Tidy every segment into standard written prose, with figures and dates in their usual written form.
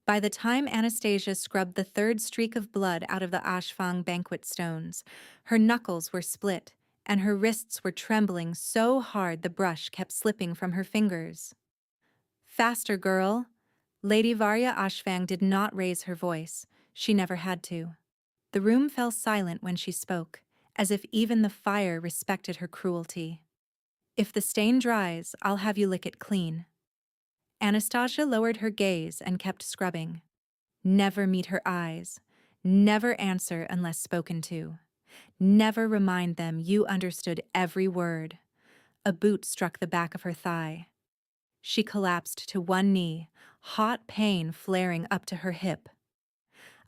By the time Anastasia scrubbed the third streak of blood out of the Ashfang banquet stones, her knuckles were split, and her wrists were trembling so hard the brush kept slipping from her fingers. Faster, girl! Lady Varya Ashfang did not raise her voice. She never had to. The room fell silent when she spoke, as if even the fire respected her cruelty. If the stain dries, I'll have you lick it clean. Anastasia lowered her gaze and kept scrubbing. Never meet her eyes. Never answer unless spoken to. Never remind them you understood every word. A boot struck the back of her thigh. She collapsed to one knee, hot pain flaring up to her hip.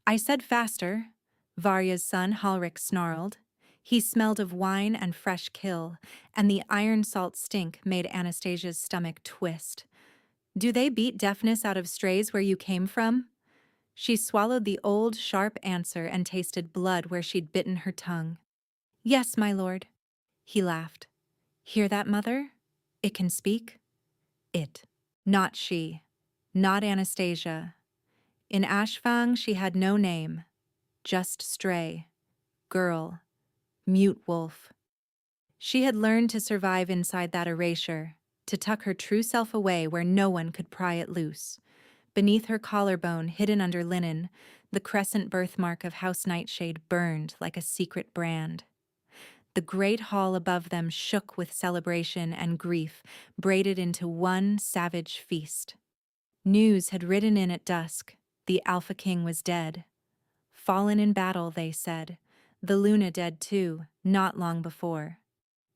I said faster, Varya's son Halrik snarled. He smelled of wine and fresh kill, and the iron salt stink made Anastasia's stomach twist. Do they beat deafness out of strays where you came from? She swallowed the old, sharp answer and tasted blood where she'd bitten her tongue. Yes, my lord. He laughed. Hear that, mother? It can speak? It. Not she. Not Anastasia. In Ashfang she had no name. Just stray. Girl. Mute wolf. She had learned to survive inside that erasure, to tuck her true self away where no one could pry it loose. Beneath her collarbone, hidden under linen, the crescent birthmark of House Nightshade burned like a secret brand. The great hall above them shook with celebration and grief, braided into one savage feast. News had ridden in at dusk. The Alpha King was dead. Fallen in battle, they said. The Luna dead too, not long before.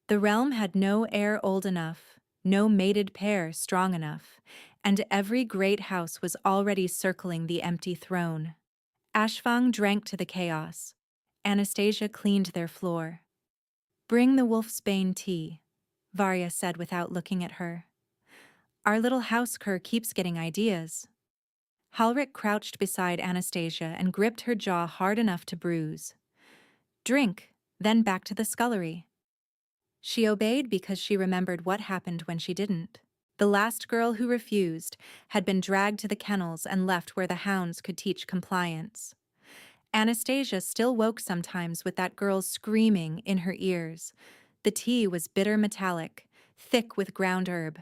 The realm had no heir old enough, no mated pair strong enough, and every great house was already circling the empty throne. Ashfang drank to the chaos. Anastasia cleaned their floor. Bring the wolfsbane tea, Varya said without looking at her. Our little house cur keeps getting ideas. Halrik crouched beside Anastasia and gripped her jaw hard enough to bruise. Drink, then back to the scullery. She obeyed because she remembered what happened when she didn't. The last girl who refused had been dragged to the kennels and left where the hounds could teach compliance. Anastasia still woke sometimes with that girl's screaming in her ears. The tea was bitter metallic, thick with ground herb.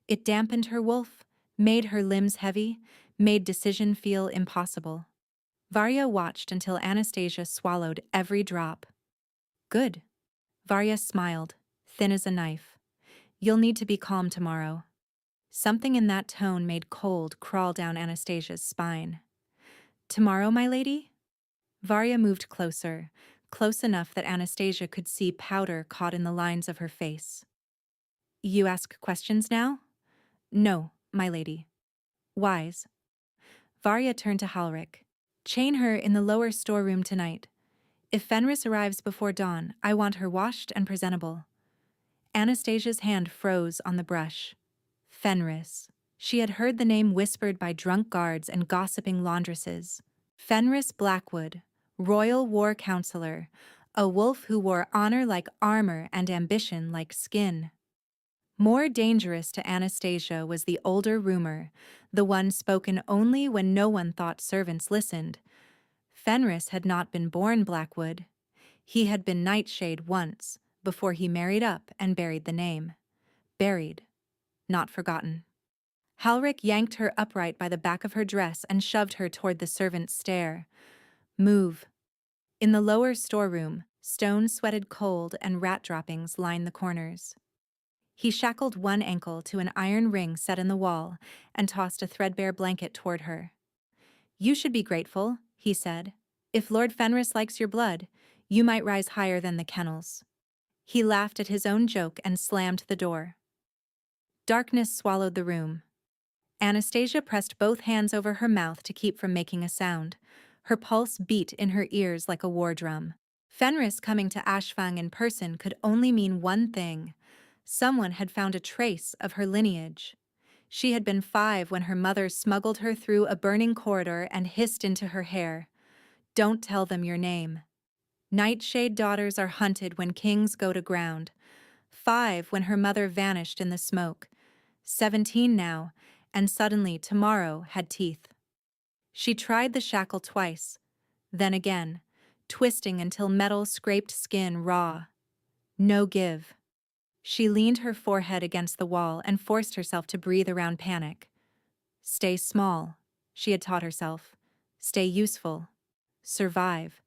It dampened her wolf, made her limbs heavy, made decision feel impossible. Varya watched until Anastasia swallowed every drop. Good. Varya smiled, thin as a knife. You'll need to be calm tomorrow. Something in that tone made cold crawl down Anastasia's spine. Tomorrow, my lady? Varya moved closer, close enough that Anastasia could see powder caught in the lines of her face. You ask questions now? No, my lady. Wise. Varya turned to Halrik. Chain her in the lower storeroom tonight. If Fenris arrives before dawn, I want her washed and presentable. Anastasia's hand froze on the brush. Fenris. She had heard the name whispered by drunk guards and gossiping laundresses. Fenris Blackwood, royal war counselor, a wolf who wore honor like armor and ambition like skin. More dangerous to Anastasia was the older rumor, the one spoken only when no one thought servants listened. Fenris had not been born Blackwood. He had been Nightshade once, before he married up and buried the name. Buried, not forgotten. Halrik yanked her upright by the back of her dress and shoved her toward the servant's stair. Move. In the lower storeroom, stone sweated cold and rat droppings lined the corners. He shackled one ankle to an iron ring set in the wall and tossed a threadbare blanket toward her. You should be grateful, he said. If Lord Fenris likes your blood, you might rise higher than the kennels. He laughed at his own joke and slammed the door. Darkness swallowed the room. Anastasia pressed both hands over her mouth to keep from making a sound. Her pulse beat in her ears like a war drum. Fenris coming to Ashfang in person could only mean one thing. Someone had found a trace of her lineage. She had been 5 when her mother smuggled her through a burning corridor and hissed into her hair, "Don't tell them your name." Nightshade daughters are hunted when kings go to ground. 5 when her mother vanished in the smoke. 17 now, and suddenly tomorrow had teeth. She tried the shackle twice, then again, twisting until metal scraped skin raw. No give. She leaned her forehead against the wall and forced herself to breathe around panic. Stay small, she had taught herself. Stay useful. Survive.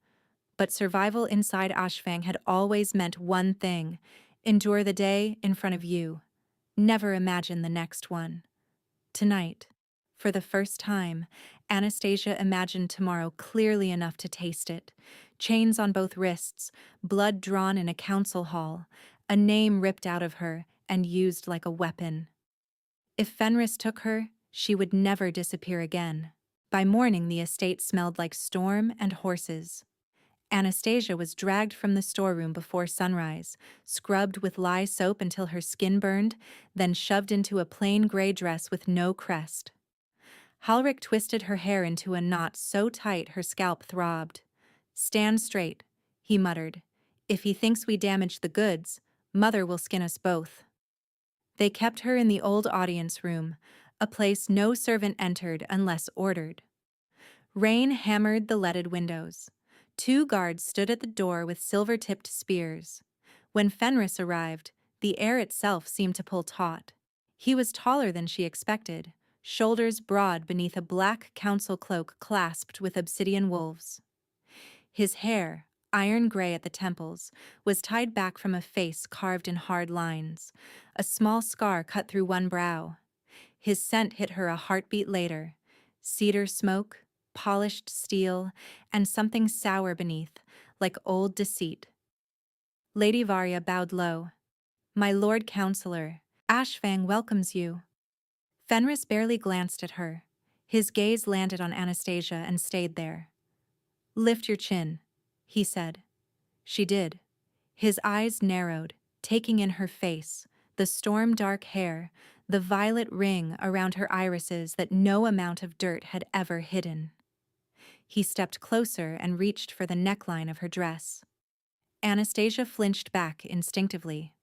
But survival inside Ashfang had always meant one thing: endure the day in front of you. Never imagine the next one. Tonight, for the first time, Anastasia imagined tomorrow clearly enough to taste it. Chains on both wrists, blood drawn in a council hall, a name ripped out of her and used like a weapon. If Fenris took her, she would never disappear again. By morning, the estate smelled like storm and horses. Anastasia was dragged from the storeroom before sunrise, scrubbed with lye soap until her skin burned, then shoved into a plain gray dress with no crest. Halric twisted her hair into a knot so tight her scalp throbbed. "Stand straight," he muttered. "If he thinks we damaged the goods, Mother will skin us both." They kept her in the old audience room, a place no servant entered unless ordered. Rain hammered the leaded windows. 2 guards stood at the door with silver-tipped spears. When Fenris arrived, the air itself seemed to pull taut. He was taller than she expected, shoulders broad beneath a black council cloak clasped with obsidian wolves. His hair, iron gray at the temples, was tied back from a face carved in hard lines. A small scar cut through one brow. His scent hit her a heartbeat later. Cedar smoke, polished steel, and something sour beneath, like old deceit. Lady Varya bowed low. "My Lord Counselor, Ashfang welcomes you." Fenris barely glanced at her. His gaze landed on Anastasia and stayed there. "Lift your chin," he said. She did. His eyes narrowed, taking in her face, the storm-dark hair, the violet ring around her irises that no amount of dirt had ever hidden. He stepped closer and reached for the neckline of her dress. Anastasia flinched back instinctively.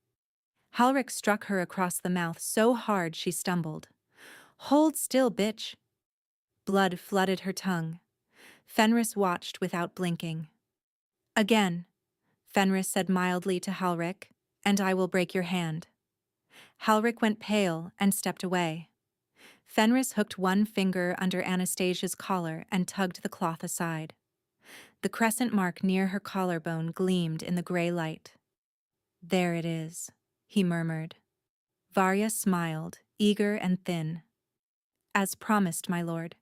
Halric struck her across the mouth so hard she stumbled. "Hold still, bitch!" Blood flooded her tongue. Fenris watched without blinking. "Again," Fenris said mildly to Halric, "and I will break your hand." Halric went pale and stepped away. Fenris hooked one finger under Anastasia's collar and tugged the cloth aside. The crescent mark near her collarbone gleamed in the gray light. "There it is," he murmured. Varya smiled, eager and thin. "As promised, my lord.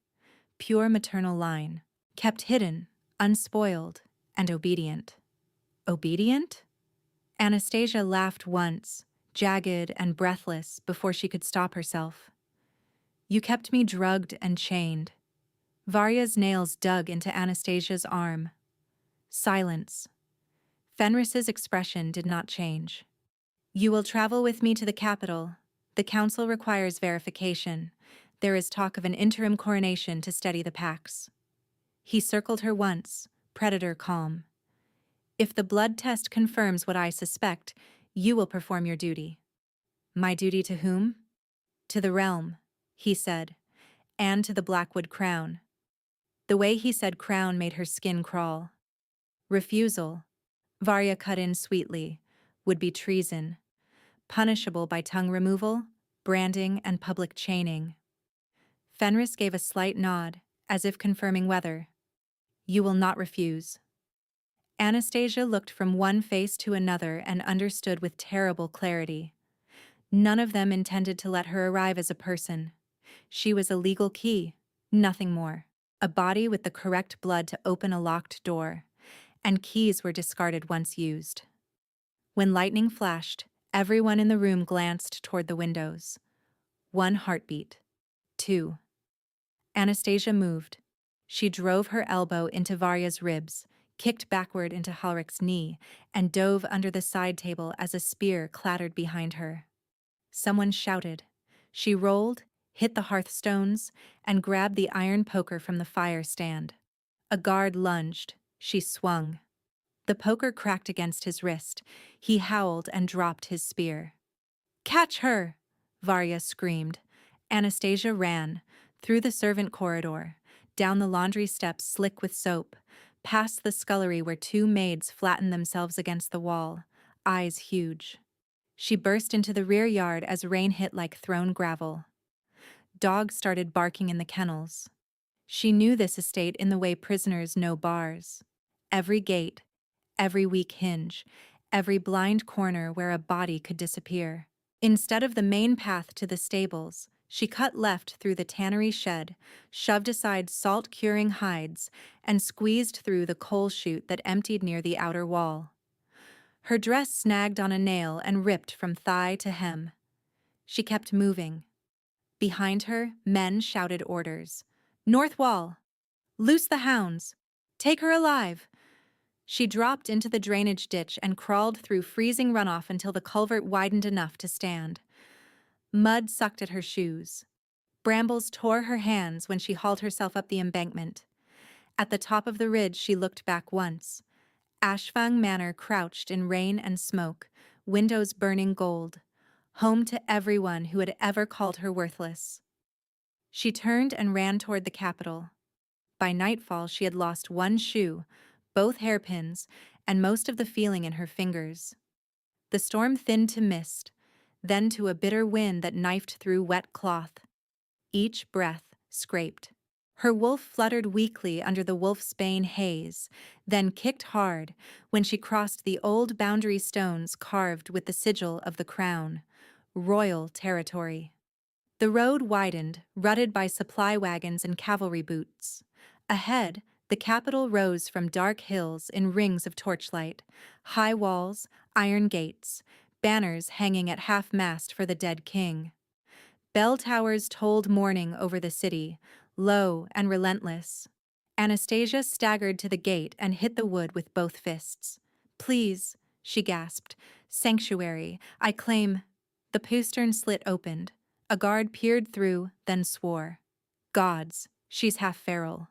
Pure maternal line. Kept hidden, unspoiled, and obedient." "Obedient?" Anastasia laughed once, jagged and breathless, before she could stop herself. "You kept me drugged and chained." Varya's nails dug into Anastasia's arm. Silence. Fenris's expression did not change. "You will travel with me to the capital. The council requires verification. There is talk of an interim coronation to steady the pax." He circled her once, predator calm. "If the blood test confirms what I suspect, you will perform your duty." "My duty to whom?" "To the realm," he said, "and to the Blackwood crown." The way he said crown made her skin crawl. "Refusal," Varya cut in sweetly, "would be treason, punishable by tongue removal, branding, and public chaining." Fenris gave a slight nod, as if confirming whether. "You will not refuse." Anastasia looked from one face to another and understood with terrible clarity. None of them intended to let her arrive as a person. She was a legal key, nothing more. A body with the correct blood to open a locked door, and keys were discarded once used. When lightning flashed, everyone in the room glanced toward the windows. 1 heartbeat. 2. Anastasia moved. She drove her elbow into Varya's ribs, kicked backward into Halric's knee, and dove under the side table as a spear clattered behind her. Someone shouted. She rolled, hit the hearthstones, and grabbed the iron poker from the fire stand. A guard lunged. She swung. The poker cracked against his wrist. He howled and dropped his spear. "Catch her!" Varya screamed. Anastasia ran, through the servant corridor, down the laundry steps slick with soap, past the scullery where two maids flattened themselves against the wall, eyes huge. She burst into the rear yard as rain hit like thrown gravel. Dogs started barking in the kennels. She knew this estate in the way prisoners know bars. Every gate, every weak hinge, every blind corner where a body could disappear. Instead of the main path to the stables, she cut left through the tannery shed, shoved aside salt-curing hides, and squeezed through the coal chute that emptied near the outer wall. Her dress snagged on a nail and ripped from thigh to hem. She kept moving. Behind her, men shouted orders. "North wall! Loose the hounds! Take her alive!" She dropped into the drainage ditch and crawled through freezing runoff until the culvert widened enough to stand. Mud sucked at her shoes. Brambles tore her hands when she hauled herself up the embankment. At the top of the ridge, she looked back once. Ashfang Manor crouched in rain and smoke, windows burning gold, home to everyone who had ever called her worthless. She turned and ran toward the capital. By nightfall, she had lost one shoe, both hairpins, and most of the feeling in her fingers. The storm thinned to mist, then to a bitter wind that knifed through wet cloth. Each breath scraped. Her wolf fluttered weakly under the wolfsbane haze, then kicked hard when she crossed the old boundary stones carved with the sigil of the crown, royal territory. The road widened, rutted by supply wagons and cavalry boots. Ahead, the capital rose from dark hills in rings of torchlight, high walls, iron gates, banners hanging at half-mast for the dead king. Bell towers tolled morning over the city, low and relentless. Anastasia staggered to the gate and hit the wood with both fists. "Please," she gasped. "Sanctuary, I claim—" The postern slit opened. A guard peered through, then swore. "Gods, she's half feral."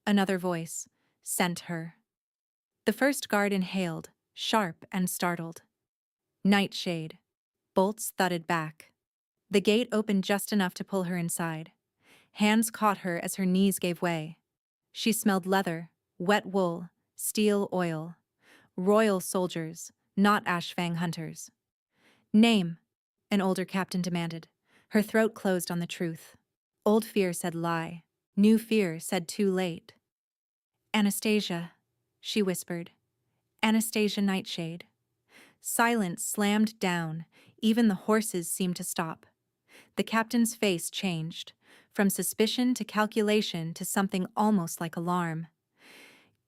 Another voice. "Sent her." The first guard inhaled, sharp and startled. Nightshade. Bolts thudded back. The gate opened just enough to pull her inside. Hands caught her as her knees gave way. She smelled leather, wet wool, steel oil. Royal soldiers, not Ashfang hunters. "Name," an older captain demanded. Her throat closed on the truth. Old fear said lie. New fear said too late. "Anastasia," she whispered. "Anastasia Nightshade." Silence slammed down. Even the horses seemed to stop. The captain's face changed, from suspicion to calculation to something almost like alarm.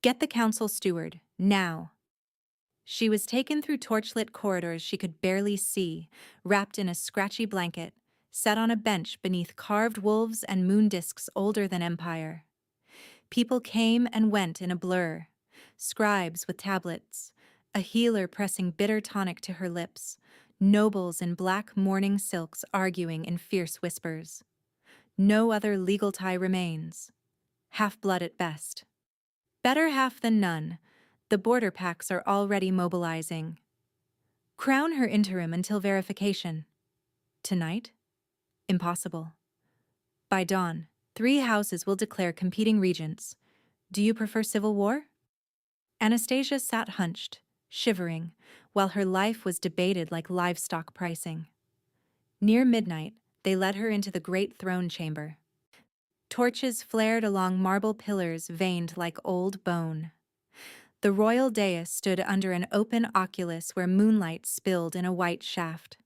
"Get the council steward, now." She was taken through torchlit corridors she could barely see, wrapped in a scratchy blanket, set on a bench beneath carved wolves and moon discs older than Empire. People came and went in a blur. Scribes with tablets, a healer pressing bitter tonic to her lips, nobles in black mourning silks arguing in fierce whispers. No other legal tie remains. Half-blood at best. Better half than none. The border packs are already mobilizing. Crown her interim until verification. Tonight? Impossible. By dawn, 3 houses will declare competing regents. Do you prefer civil war? Anastasia sat hunched, shivering, while her life was debated like livestock pricing. Near midnight, they led her into the great throne chamber. Torches flared along marble pillars veined like old bone. The royal dais stood under an open oculus where moonlight spilled in a white shaft.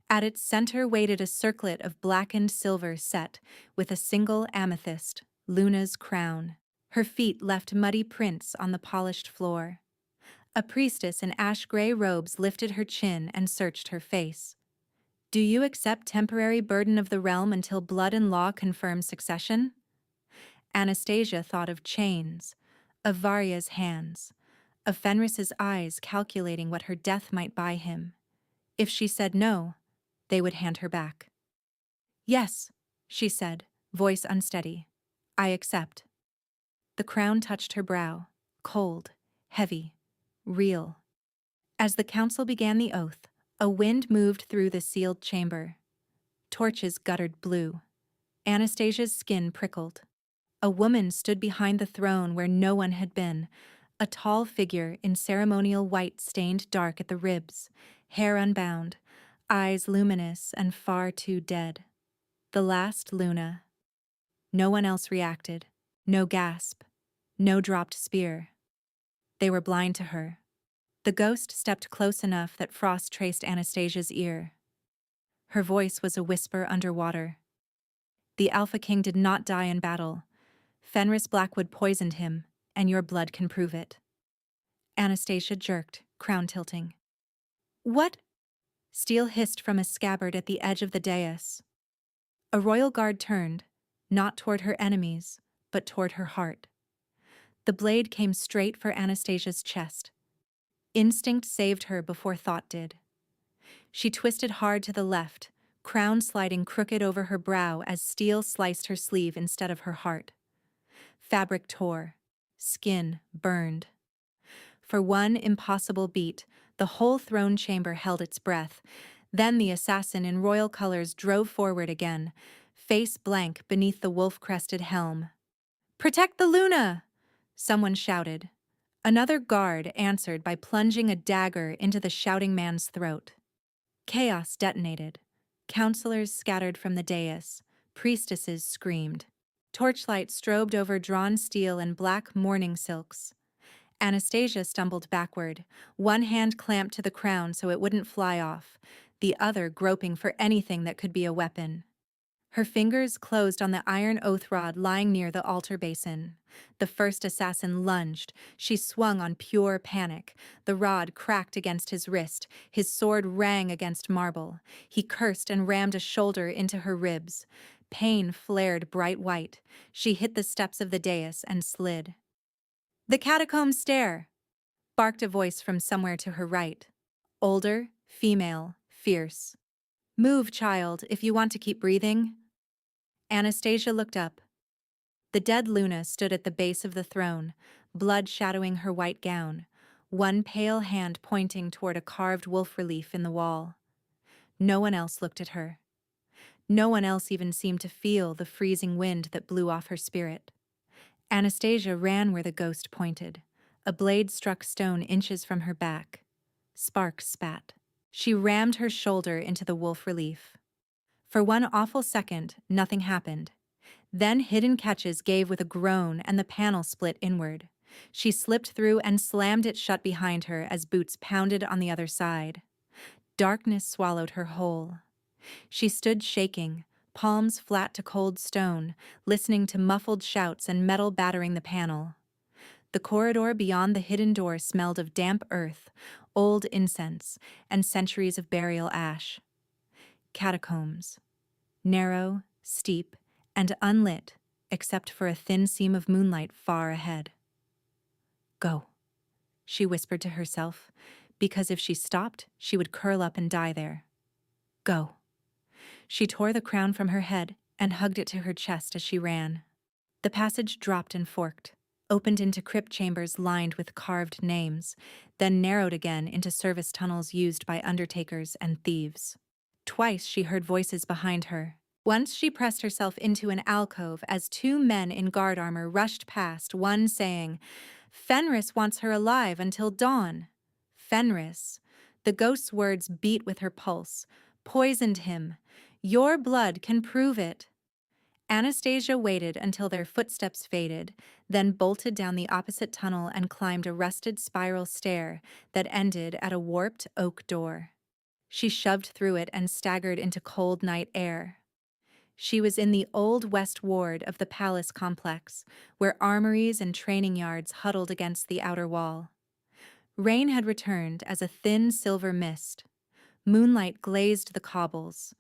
At its center waited a circlet of blackened silver set with a single amethyst, Luna's crown. Her feet left muddy prints on the polished floor. A priestess in ash-gray robes lifted her chin and searched her face. "Do you accept temporary burden of the realm until blood and law confirm succession?" Anastasia thought of chains, of Varya's hands, of Fenris's eyes calculating what her death might buy him. If she said no, they would hand her back. "Yes," she said, voice unsteady. "I accept." The crown touched her brow, cold, heavy, real. As the council began the oath, a wind moved through the sealed chamber. Torches guttered blue. Anastasia's skin prickled. A woman stood behind the throne where no one had been, a tall figure in ceremonial white stained dark at the ribs, hair unbound, eyes luminous and far too dead. The last Luna. No one else reacted. No gasp. No dropped spear. They were blind to her. The ghost stepped close enough that Frost traced Anastasia's ear. Her voice was a whisper underwater. The Alpha King did not die in battle. Fenris Blackwood poisoned him, and your blood can prove it. Anastasia jerked, crown tilting. What? Steel hissed from a scabbard at the edge of the dais. A royal guard turned, not toward her enemies, but toward her heart. The blade came straight for Anastasia's chest. Instinct saved her before thought did. She twisted hard to the left, crown sliding crooked over her brow as steel sliced her sleeve instead of her heart. Fabric tore. Skin burned. For one impossible beat, the whole throne chamber held its breath. Then the assassin in royal colors drove forward again, face blank beneath the wolf-crested helm. "Protect the Luna!" someone shouted. Another guard answered by plunging a dagger into the shouting man's throat. Chaos detonated. Counselors scattered from the dais. Priestesses screamed. Torchlight strobed over drawn steel and black mourning silks. Anastasia stumbled backward, one hand clamped to the crown so it wouldn't fly off, the other groping for anything that could be a weapon. Her fingers closed on the iron oath rod lying near the altar basin. The first assassin lunged. She swung on pure panic. The rod cracked against his wrist. His sword rang against marble. He cursed and rammed a shoulder into her ribs. Pain flared bright white. She hit the steps of the dais and slid. "The catacomb stair!" barked a voice from somewhere to her right. Older, female, fierce. "Move, child, if you want to keep breathing." Anastasia looked up. The dead Luna stood at the base of the throne, blood shadowing her white gown, one pale hand pointing toward a carved wolf relief in the wall. No one else looked at her. No one else even seemed to feel the freezing wind that blew off her spirit. Anastasia ran where the ghost pointed. A blade struck stone inches from her back. Sparks spat. She rammed her shoulder into the wolf relief. For one awful second, nothing happened. Then hidden catches gave with a groan and the panel split inward. She slipped through and slammed it shut behind her as boots pounded on the other side. Darkness swallowed her whole. She stood shaking, palms flat to cold stone, listening to muffled shouts and metal battering the panel. The corridor beyond the hidden door smelled of damp earth, old incense, and centuries of burial ash. Catacombs. Narrow, steep, and unlit, except for a thin seam of moonlight far ahead. "Go," she whispered to herself, because if she stopped, she would curl up and die there. "Go." She tore the crown from her head and hugged it to her chest as she ran. The passage dropped and forked, opened into crypt chambers lined with carved names, then narrowed again into service tunnels used by undertakers and thieves. Twice she heard voices behind her. Once she pressed herself into an alcove as two men in guard armor rushed past, one saying, "Fenris wants her alive until dawn." Fenris. The ghost's words beat with her pulse. Poisoned him. Your blood can prove it. Anastasia waited until their footsteps faded, then bolted down the opposite tunnel and climbed a rusted spiral stair that ended at a warped oak door. She shoved through it and staggered into cold night air. She was in the old west ward of the palace complex, where armories and training yards huddled against the outer wall. Rain had returned as a thin silver mist. Moonlight glazed the cobbles.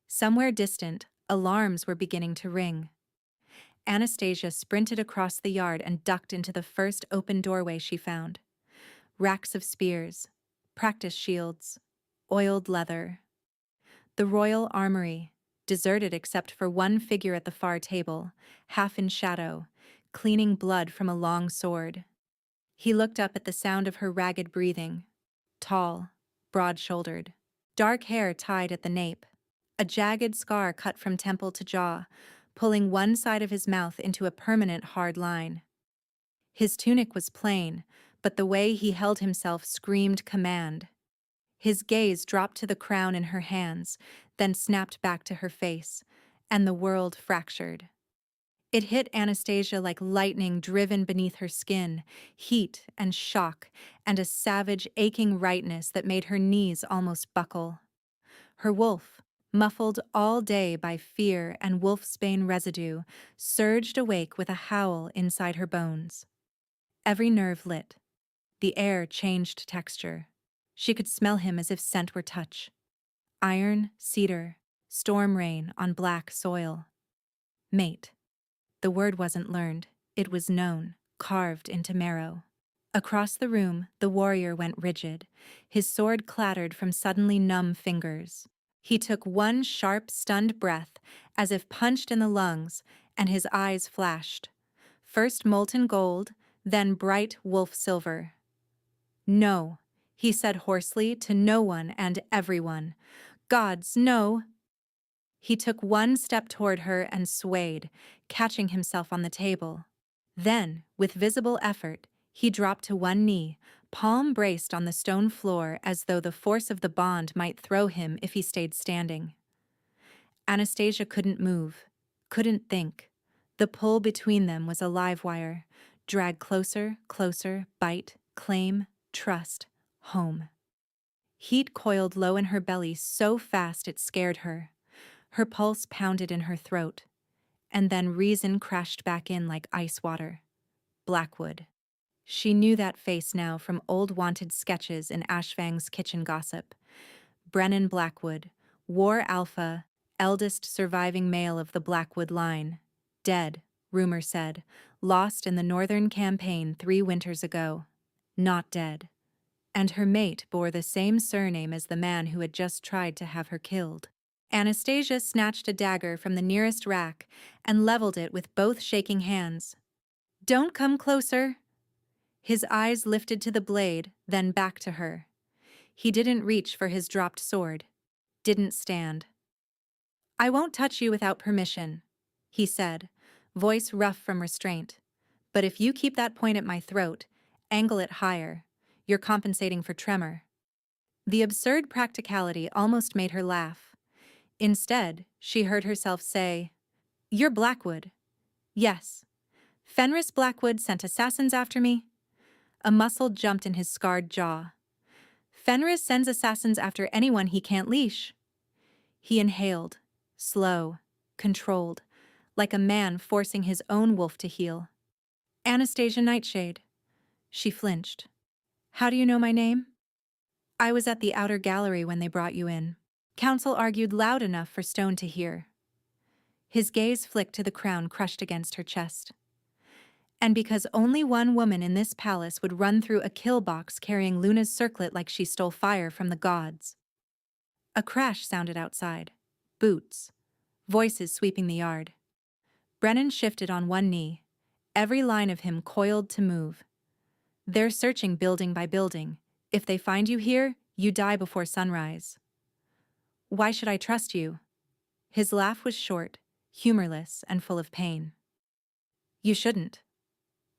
Somewhere distant, alarms were beginning to ring. Anastasia sprinted across the yard and ducked into the first open doorway she found. Racks of spears, practice shields, oiled leather. The royal armory, deserted except for one figure at the far table, half in shadow, cleaning blood from a long sword. He looked up at the sound of her ragged breathing. Tall, broad-shouldered, dark hair tied at the nape, a jagged scar cut from temple to jaw, pulling one side of his mouth into a permanent hard line. His tunic was plain, but the way he held himself screamed command. His gaze dropped to the crown in her hands, then snapped back to her face, and the world fractured. It hit Anastasia like lightning driven beneath her skin, heat and shock, and a savage, aching rightness that made her knees almost buckle. Her wolf, muffled all day by fear and wolfsbane residue, surged awake with a howl inside her bones. Every nerve lit. The air changed texture. She could smell him as if scent were touch. Iron, cedar, storm rain on black soil. Mate. The word wasn't learned, it was known, carved into marrow. Across the room, the warrior went rigid. His sword clattered from suddenly numb fingers. He took one sharp, stunned breath, as if punched in the lungs, and his eyes flashed. First molten gold, then bright wolf silver. "No," he said hoarsely to no one and everyone. "Gods, no!" He took one step toward her and swayed, catching himself on the table. Then, with visible effort, he dropped to one knee, palm braced on the stone floor as though the force of the bond might throw him if he stayed standing. Anastasia couldn't move, couldn't think. The pull between them was a live wire. Drag closer, closer, bite, claim, trust, home. Heat coiled low in her belly so fast it scared her. Her pulse pounded in her throat, and then reason crashed back in like ice water. Blackwood. She knew that face now from old wanted sketches in Ashfang's kitchen gossip. Brennan Blackwood, War Alpha, eldest surviving male of the Blackwood line. Dead, rumor said, lost in the Northern Campaign 3 winters ago. Not dead. And her mate bore the same surname as the man who had just tried to have her killed. Anastasia snatched a dagger from the nearest rack and leveled it with both shaking hands. "Don't come closer." His eyes lifted to the blade, then back to her. He didn't reach for his dropped sword. Didn't stand. "I won't touch you without permission," he said, voice rough from restraint. "But if you keep that point at my throat, angle it higher, you're compensating for tremor." The absurd practicality almost made her laugh. Instead, she heard herself say, "You're Blackwood." "Yes." "Fenris Blackwood sent assassins after me?" A muscle jumped in his scarred jaw. "Fenris sends assassins after anyone he can't leash." He inhaled, slow, controlled, like a man forcing his own wolf to heel. "Anastasia Nightshade." She flinched. "How do you know my name?" "I was at the outer gallery when they brought you in." Counsel argued loud enough for Stone to hear. His gaze flicked to the crown crushed against her chest. "And because only one woman in this palace would run through a kill box carrying Luna's circlet like she stole fire from the gods." A crash sounded outside. Boots. Voices sweeping the yard. Brennan shifted on one knee, every line of him coiled to move. "They're searching building by building. If they find you here, you die before sunrise." "Why should I trust you?" His laugh was short, humorless, and full of pain. "You shouldn't.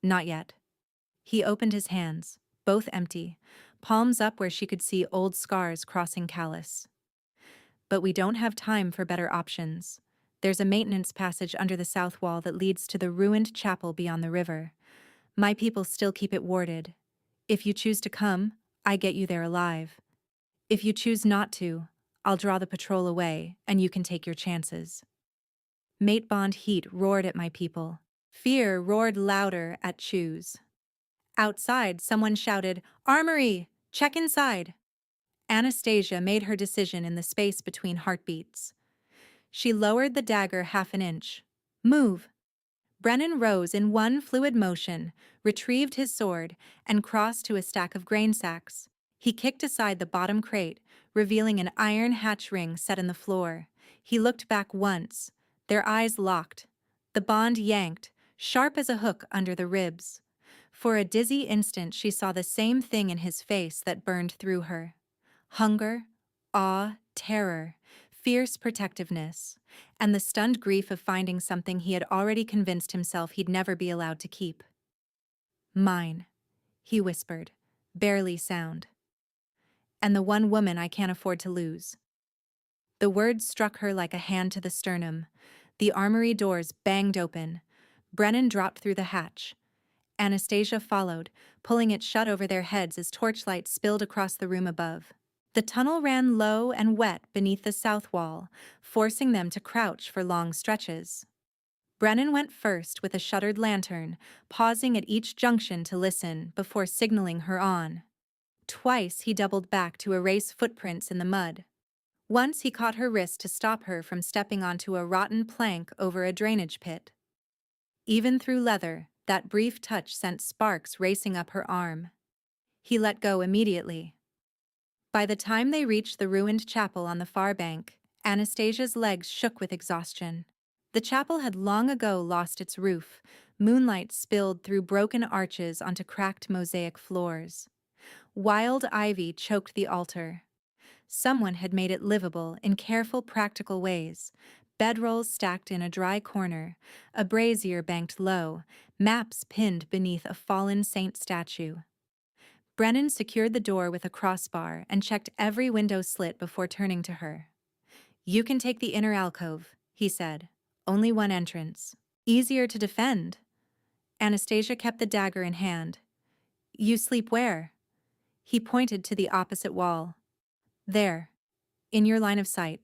Not yet." He opened his hands, both empty, palms up where she could see old scars crossing callus. "But we don't have time for better options. There's a maintenance passage under the south wall that leads to the ruined chapel beyond the river. My people still keep it warded. If you choose to come, I get you there alive. If you choose not to, I'll draw the patrol away, and you can take your chances." Mate bond heat roared at my people. Fear roared louder at choose. Outside, someone shouted, "Armory! Check inside!" Anastasia made her decision in the space between heartbeats. She lowered the dagger half an inch. "Move!" Brennan rose in one fluid motion, retrieved his sword, and crossed to a stack of grain sacks. He kicked aside the bottom crate, revealing an iron hatch ring set in the floor. He looked back once. Their eyes locked. The bond yanked, sharp as a hook under the ribs. For a dizzy instant she saw the same thing in his face that burned through her. Hunger, awe, terror, fierce protectiveness, and the stunned grief of finding something he had already convinced himself he'd never be allowed to keep. Mine, he whispered, barely sound. And the one woman I can't afford to lose. The words struck her like a hand to the sternum. The armory doors banged open. Brennan dropped through the hatch. Anastasia followed, pulling it shut over their heads as torchlight spilled across the room above. The tunnel ran low and wet beneath the south wall, forcing them to crouch for long stretches. Brennan went first with a shuttered lantern, pausing at each junction to listen before signaling her on. Twice he doubled back to erase footprints in the mud. Once he caught her wrist to stop her from stepping onto a rotten plank over a drainage pit. Even through leather, that brief touch sent sparks racing up her arm. He let go immediately. By the time they reached the ruined chapel on the far bank, Anastasia's legs shook with exhaustion. The chapel had long ago lost its roof. Moonlight spilled through broken arches onto cracked mosaic floors. Wild ivy choked the altar. Someone had made it livable in careful, practical ways. Bedrolls stacked in a dry corner, a brazier banked low, maps pinned beneath a fallen saint statue. Brennan secured the door with a crossbar and checked every window slit before turning to her. "You can take the inner alcove," he said. "Only one entrance. Easier to defend." Anastasia kept the dagger in hand. "You sleep where?" He pointed to the opposite wall. "There. In your line of sight."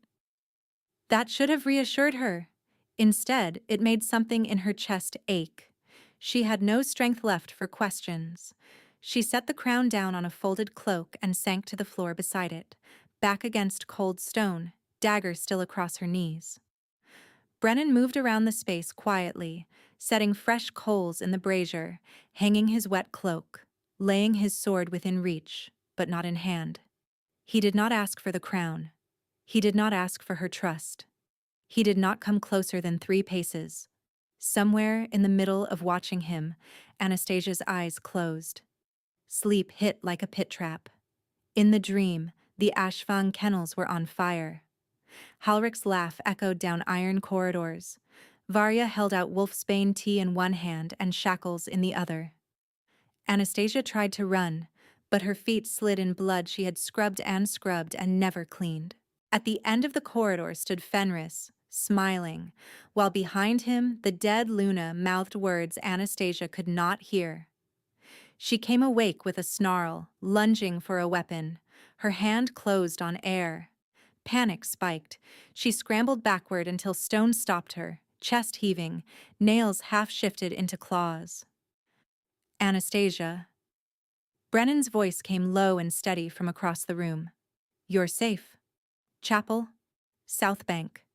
That should have reassured her. Instead, it made something in her chest ache. She had no strength left for questions. She set the crown down on a folded cloak and sank to the floor beside it, back against cold stone, dagger still across her knees. Brennan moved around the space quietly, setting fresh coals in the brazier, hanging his wet cloak, laying his sword within reach, but not in hand. He did not ask for the crown. He did not ask for her trust. He did not come closer than 3 paces. Somewhere in the middle of watching him, Anastasia's eyes closed. Sleep hit like a pit trap. In the dream, the Ashfang kennels were on fire. Halrich's laugh echoed down iron corridors. Varya held out wolfsbane tea in one hand and shackles in the other. Anastasia tried to run, but her feet slid in blood she had scrubbed and never cleaned. At the end of the corridor stood Fenris, smiling, while behind him the dead Luna mouthed words Anastasia could not hear. She came awake with a snarl, lunging for a weapon. Her hand closed on air. Panic spiked. She scrambled backward until stone stopped her, chest heaving, nails half shifted into claws. "Anastasia." Brennan's voice came low and steady from across the room. "You're safe. Chapel, South Bank."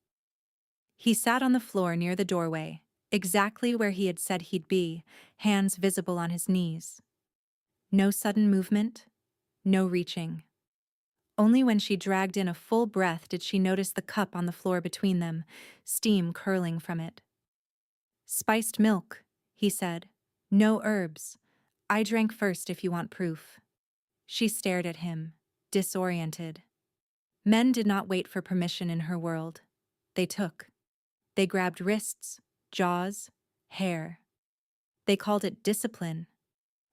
He sat on the floor near the doorway, exactly where he had said he'd be, hands visible on his knees. No sudden movement, no reaching. Only when she dragged in a full breath did she notice the cup on the floor between them, steam curling from it. "Spiced milk," he said. "No herbs. I drank first if you want proof." She stared at him, disoriented. Men did not wait for permission in her world. They took. They grabbed wrists, jaws, hair. They called it discipline.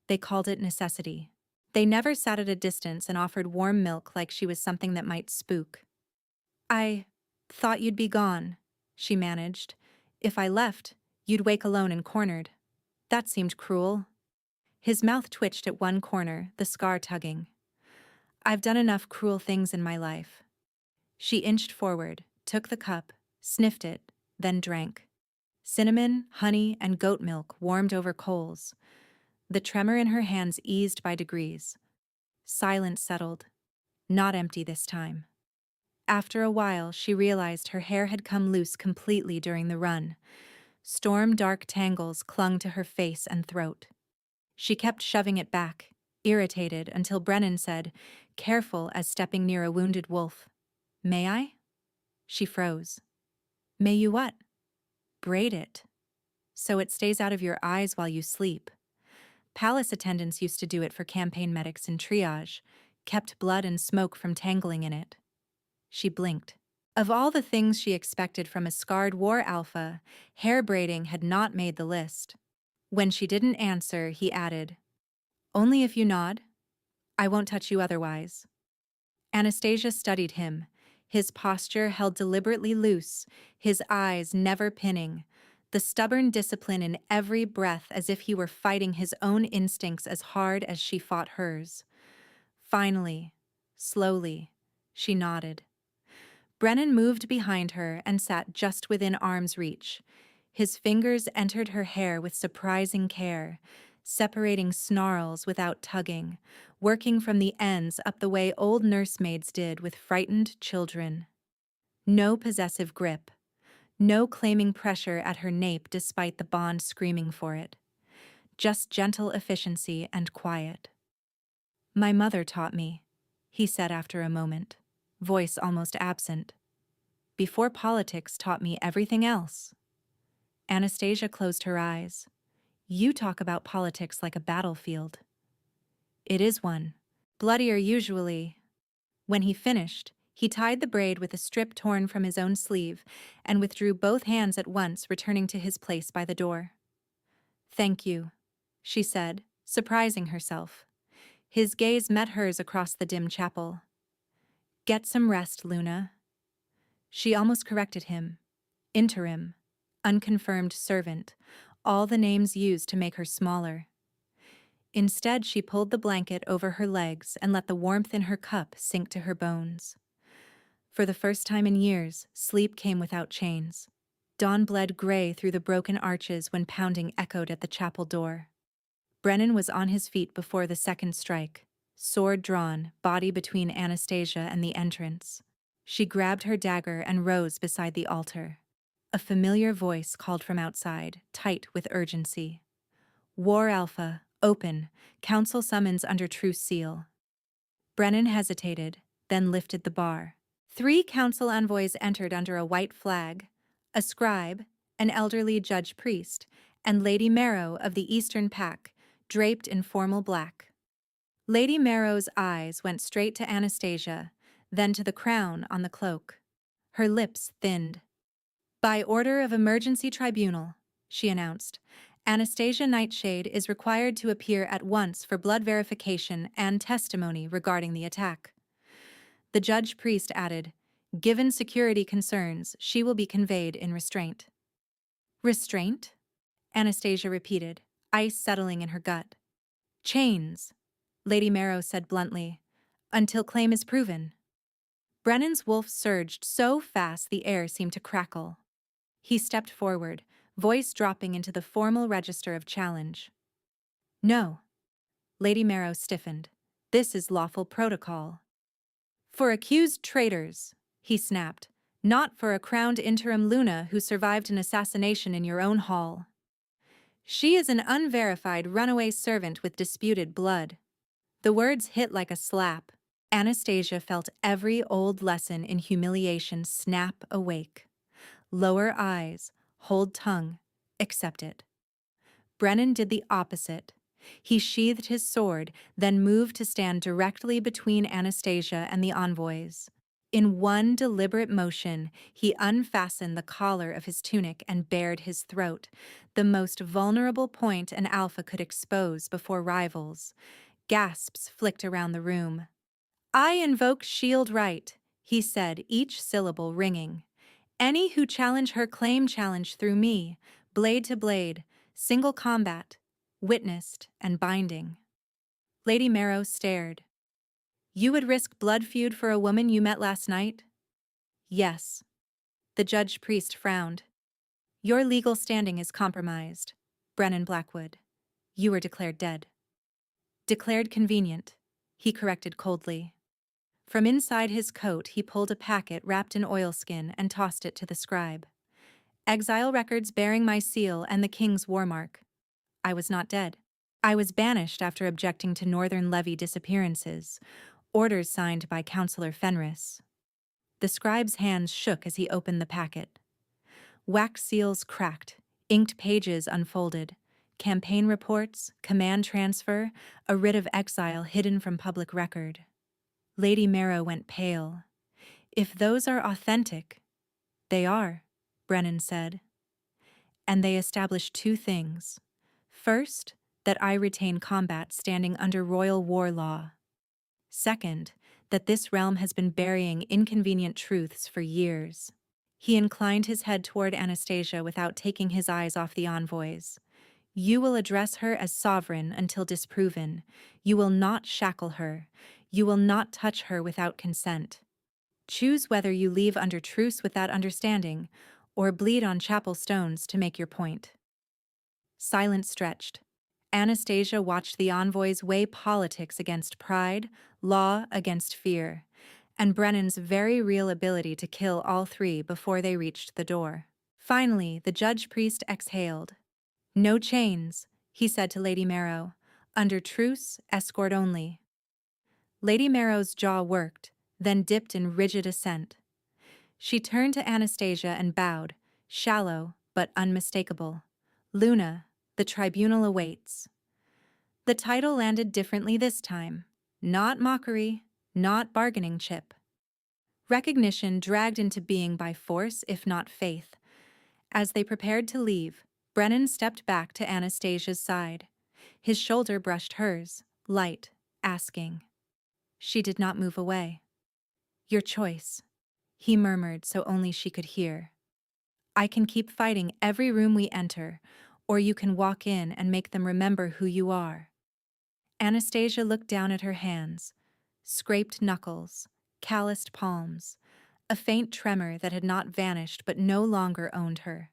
They called it necessity. They never sat at a distance and offered warm milk like she was something that might spook. "I thought you'd be gone," she managed. "If I left, you'd wake alone and cornered." That seemed cruel. His mouth twitched at one corner, the scar tugging. "I've done enough cruel things in my life." She inched forward, took the cup, sniffed it, then drank. Cinnamon, honey, and goat milk warmed over coals. The tremor in her hands eased by degrees. Silence settled. Not empty this time. After a while, she realized her hair had come loose completely during the run. Storm-dark tangles clung to her face and throat. She kept shoving it back, irritated, until Brennan said, careful as stepping near a wounded wolf, "May I?" She froze. "May you what?" "Braid it. So it stays out of your eyes while you sleep. Palace attendants used to do it for campaign medics in triage, kept blood and smoke from tangling in it." She blinked. Of all the things she expected from a scarred war alpha, hair braiding had not made the list. When she didn't answer, he added, "Only if you nod. I won't touch you otherwise." Anastasia studied him, his posture held deliberately loose, his eyes never pinning, the stubborn discipline in every breath as if he were fighting his own instincts as hard as she fought hers. Finally, slowly, she nodded. Brennan moved behind her and sat just within arm's reach. His fingers entered her hair with surprising care, separating snarls without tugging, working from the ends up the way old nursemaids did with frightened children. No possessive grip, no claiming pressure at her nape despite the bond screaming for it. Just gentle efficiency and quiet. "My mother taught me," he said after a moment, voice almost absent. "Before politics taught me everything else." Anastasia closed her eyes. "You talk about politics like a battlefield." "It is one. Bloodier usually." When he finished, he tied the braid with a strip torn from his own sleeve and withdrew both hands at once, returning to his place by the door. "Thank you," she said, surprising herself. His gaze met hers across the dim chapel. "Get some rest, Luna." She almost corrected him. Interim, unconfirmed servant, all the names used to make her smaller. Instead, she pulled the blanket over her legs and let the warmth in her cup sink to her bones. For the first time in years, sleep came without chains. Dawn bled gray through the broken arches when pounding echoed at the chapel door. Brennan was on his feet before the second strike, sword drawn, body between Anastasia and the entrance. She grabbed her dagger and rose beside the altar. A familiar voice called from outside, tight with urgency. "War Alpha, open. Council summons under truce seal." Brennan hesitated, then lifted the bar. 3 council envoys entered under a white flag: a scribe, an elderly judge-priest, and Lady Marrow of the Eastern Pack, draped in formal black. Lady Marrow's eyes went straight to Anastasia, then to the crown on the cloak. Her lips thinned. "By order of emergency tribunal," she announced, "Anastasia Nightshade is required to appear at once for blood verification and testimony regarding the attack." The judge-priest added, "Given security concerns, she will be conveyed in restraint." "Restraint?" Anastasia repeated, ice settling in her gut. "Chains," Lady Marrow said bluntly, "until claim is proven." Brennan's wolf surged so fast the air seemed to crackle. He stepped forward, voice dropping into the formal register of challenge. "No." Lady Marrow stiffened. "This is lawful protocol." "For accused traitors," he snapped, "not for a crowned interim Luna who survived an assassination in your own hall. She is an unverified runaway servant with disputed blood." The words hit like a slap. Anastasia felt every old lesson in humiliation snap awake. Lower eyes, hold tongue, accept it. Brennan did the opposite. He sheathed his sword, then moved to stand directly between Anastasia and the envoys. In one deliberate motion, he unfastened the collar of his tunic and bared his throat, the most vulnerable point an alpha could expose before rivals. Gasps flicked around the room. "I invoke shield right," he said, each syllable ringing. "Any who challenge her claim challenge through me, blade to blade, single combat, witnessed and binding." Lady Marrow stared. "You would risk blood feud for a woman you met last night?" "Yes." The judge-priest frowned. "Your legal standing is compromised, Brennan Blackwood. You were declared dead." "Declared convenient," he corrected coldly. From inside his coat, he pulled a packet wrapped in oilskin and tossed it to the scribe. "Exile records bearing my seal and the king's war mark. I was not dead. I was banished after objecting to Northern Levy disappearances, orders signed by Councillor Fenris." The scribe's hands shook as he opened the packet. Wax seals cracked, inked pages unfolded, campaign reports, command transfer, a writ of exile hidden from public record. Lady Marrow went pale. If those are authentic, they are, Brennan said. And they establish two things. First, that I retain combat standing under royal war law. Second, that this realm has been burying inconvenient truths for years. He inclined his head toward Anastasia without taking his eyes off the envoys. You will address her as sovereign until disproven. You will not shackle her. You will not touch her without consent. Choose whether you leave under truce with that understanding, or bleed on chapel stones to make your point. Silence stretched. Anastasia watched the envoys weigh politics against pride, law against fear, and Brennan's very real ability to kill all three before they reached the door. Finally, the judge-priest exhaled. No chains, he said to Lady Marrow. Under truce, escort only. Lady Marrow's jaw worked, then dipped in rigid assent. She turned to Anastasia and bowed, shallow but unmistakable. Luna, the tribunal awaits. The title landed differently this time. Not mockery, not bargaining chip. Recognition dragged into being by force, if not faith. As they prepared to leave, Brennan stepped back to Anastasia's side. His shoulder brushed hers, light, asking. She did not move away. Your choice, he murmured so only she could hear. I can keep fighting every room we enter, or you can walk in and make them remember who you are. Anastasia looked down at her hands, scraped knuckles, calloused palms, a faint tremor that had not vanished but no longer owned her.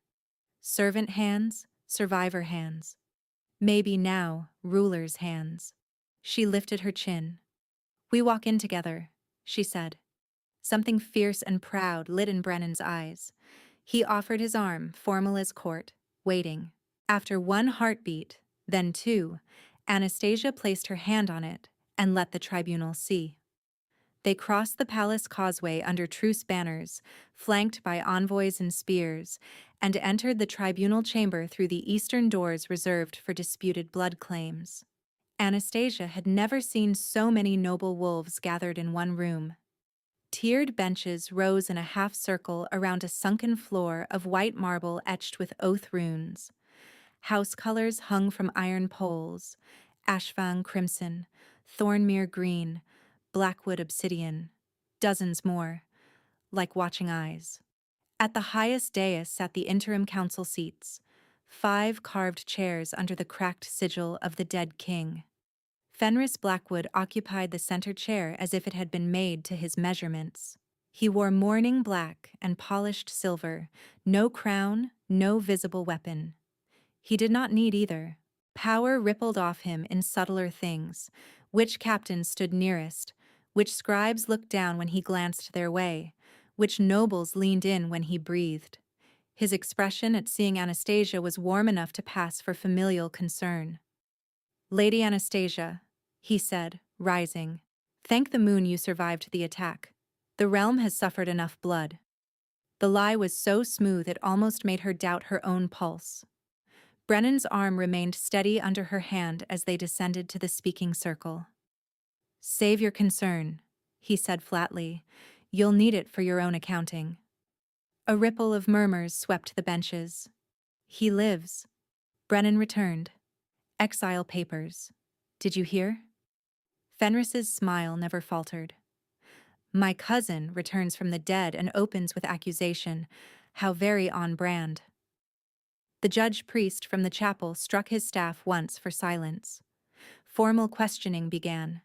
Servant hands, survivor hands. Maybe now, ruler's hands. She lifted her chin. We walk in together, she said. Something fierce and proud lit in Brennan's eyes. He offered his arm, formal as court, waiting. After one heartbeat, then two, Anastasia placed her hand on it and let the tribunal see. They crossed the palace causeway under truce banners, flanked by envoys and spears, and entered the tribunal chamber through the eastern doors reserved for disputed blood claims. Anastasia had never seen so many noble wolves gathered in one room. Tiered benches rose in a half-circle around a sunken floor of white marble etched with oath runes. House colors hung from iron poles, ashfang crimson, thornmere green, blackwood obsidian, dozens more, like watching eyes. At the highest dais sat the interim council seats, 5 carved chairs under the cracked sigil of the dead king. Fenris Blackwood occupied the center chair as if it had been made to his measurements. He wore mourning black and polished silver, no crown, no visible weapon. He did not need either. Power rippled off him in subtler things. Which captains stood nearest, which scribes looked down when he glanced their way, which nobles leaned in when he breathed. His expression at seeing Anastasia was warm enough to pass for familial concern. Lady Anastasia, he said, rising, thank the moon you survived the attack. The realm has suffered enough blood. The lie was so smooth it almost made her doubt her own pulse. Brennan's arm remained steady under her hand as they descended to the speaking circle. Save your concern, he said flatly. You'll need it for your own accounting. A ripple of murmurs swept the benches. He lives. Brennan returned. Exile papers. Did you hear? Fenris's smile never faltered. My cousin returns from the dead and opens with accusation. How very on brand. The judge-priest from the chapel struck his staff once for silence. Formal questioning began.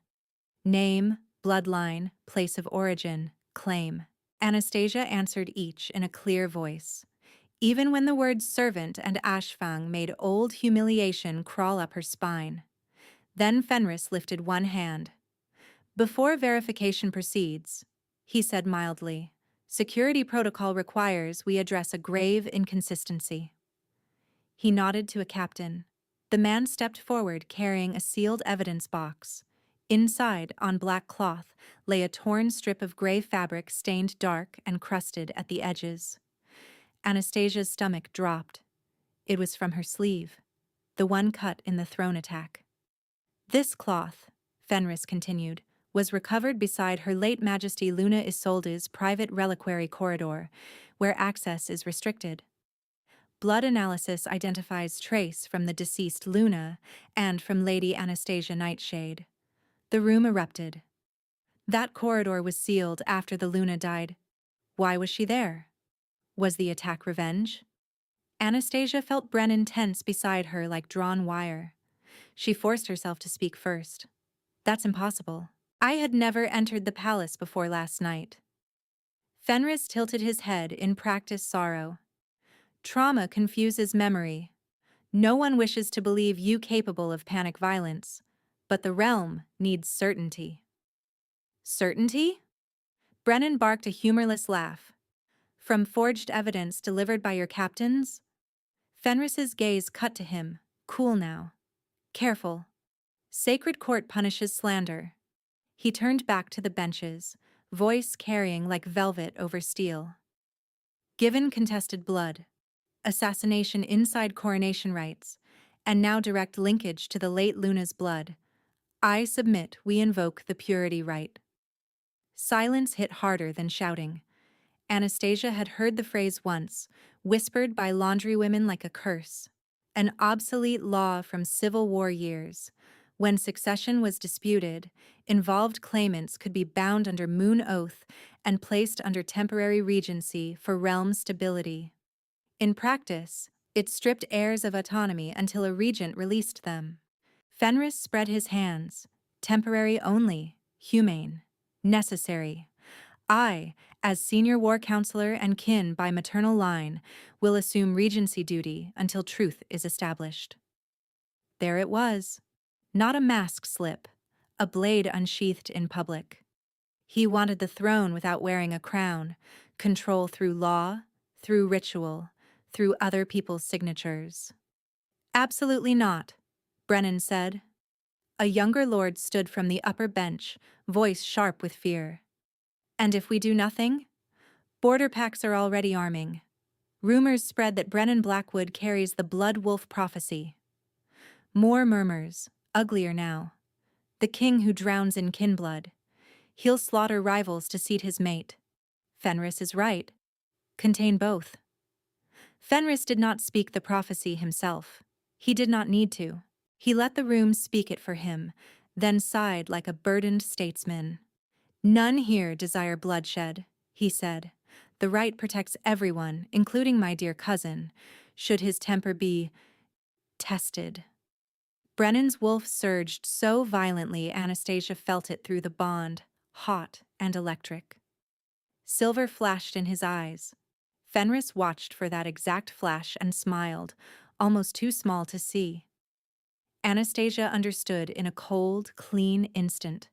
Name, bloodline, place of origin, claim. Anastasia answered each in a clear voice, even when the words servant and ashfang made old humiliation crawl up her spine. Then Fenris lifted one hand. Before verification proceeds, he said mildly, security protocol requires we address a grave inconsistency. He nodded to a captain. The man stepped forward carrying a sealed evidence box. Inside, on black cloth, lay a torn strip of gray fabric stained dark and crusted at the edges. Anastasia's stomach dropped. It was from her sleeve, the one cut in the throne attack. This cloth, Fenris continued, was recovered beside Her Late Majesty Luna Isolde's private reliquary corridor, where access is restricted. Blood analysis identifies trace from the deceased Luna and from Lady Anastasia Nightshade. The room erupted. That corridor was sealed after the Luna died. Why was she there? Was the attack revenge? Anastasia felt Brennan tense beside her like drawn wire. She forced herself to speak first. That's impossible. I had never entered the palace before last night. Fenris tilted his head in practiced sorrow. Trauma confuses memory. No one wishes to believe you capable of panic violence, but the realm needs certainty. Certainty? Brennan barked a humorless laugh. From forged evidence delivered by your captains? Fenris's gaze cut to him. Cool now. Careful. Sacred court punishes slander. He turned back to the benches, voice carrying like velvet over steel. Given contested blood, assassination inside coronation rites, and now direct linkage to the late Luna's blood, I submit we invoke the purity rite. Silence hit harder than shouting. Anastasia had heard the phrase once, whispered by laundrywomen like a curse. An obsolete law from Civil War years. When succession was disputed, involved claimants could be bound under moon oath and placed under temporary regency for realm stability. In practice, it stripped heirs of autonomy until a regent released them. Fenris spread his hands. Temporary only, humane, necessary. I, as senior war counselor and kin by maternal line, will assume regency duty until truth is established. There it was. Not a mask slip, a blade unsheathed in public. He wanted the throne without wearing a crown, control through law, through ritual, through other people's signatures. Absolutely not, Brennan said. A younger lord stood from the upper bench, voice sharp with fear. And if we do nothing? Border packs are already arming. Rumors spread that Brennan Blackwood carries the Blood Wolf prophecy. More murmurs, uglier now. The king who drowns in kin blood. He'll slaughter rivals to seat his mate. Fenris is right. Contain both. Fenris did not speak the prophecy himself. He did not need to. He let the room speak it for him, then sighed like a burdened statesman. None here desire bloodshed, he said. The right protects everyone, including my dear cousin, should his temper be tested. Brennan's wolf surged so violently Anastasia felt it through the bond, hot and electric. Silver flashed in his eyes. Fenris watched for that exact flash and smiled, almost too small to see. Anastasia understood in a cold, clean instant.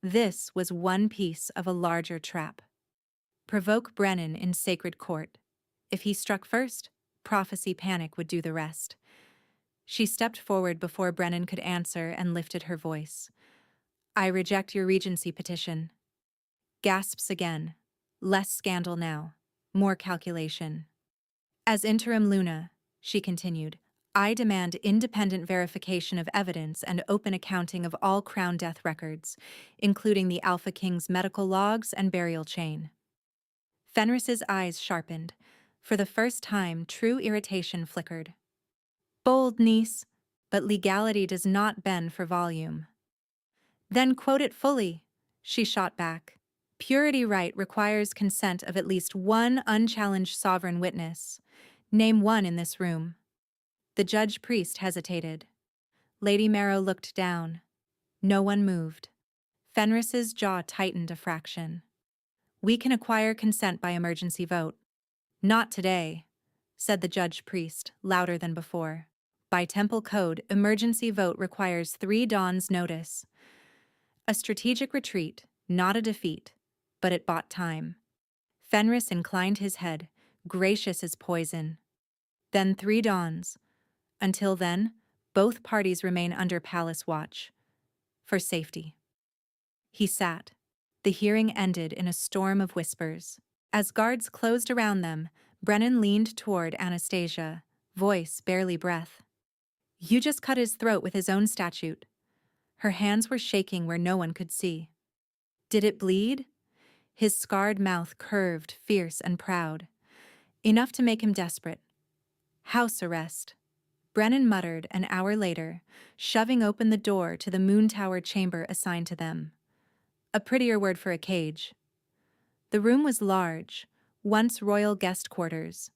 This was one piece of a larger trap. Provoke Brennan in sacred court. If he struck first, prophecy panic would do the rest. She stepped forward before Brennan could answer and lifted her voice. I reject your regency petition. Gasps again. Less scandal now. More calculation. As interim Luna, she continued, I demand independent verification of evidence and open accounting of all crown death records, including the Alpha King's medical logs and burial chain. Fenris's eyes sharpened. For the first time, true irritation flickered. Bold, niece, but legality does not bend for volume. Then quote it fully, she shot back. Purity right requires consent of at least one unchallenged sovereign witness. Name one in this room. The judge-priest hesitated. Lady Marrow looked down. No one moved. Fenris's jaw tightened a fraction. We can acquire consent by emergency vote. Not today, said the judge-priest, louder than before. By temple code, emergency vote requires 3 dawns' notice. A strategic retreat, not a defeat, but it bought time. Fenris inclined his head, gracious as poison. Then 3 dawns. Until then, both parties remain under palace watch. For safety. He sat. The hearing ended in a storm of whispers. As guards closed around them, Brennan leaned toward Anastasia, voice barely breath. You just cut his throat with his own statute. Her hands were shaking where no one could see. Did it bleed? His scarred mouth curved, fierce and proud. Enough to make him desperate. House arrest. Brennan muttered an hour later, shoving open the door to the moon tower chamber assigned to them. A prettier word for a cage. The room was large, once royal guest quarters.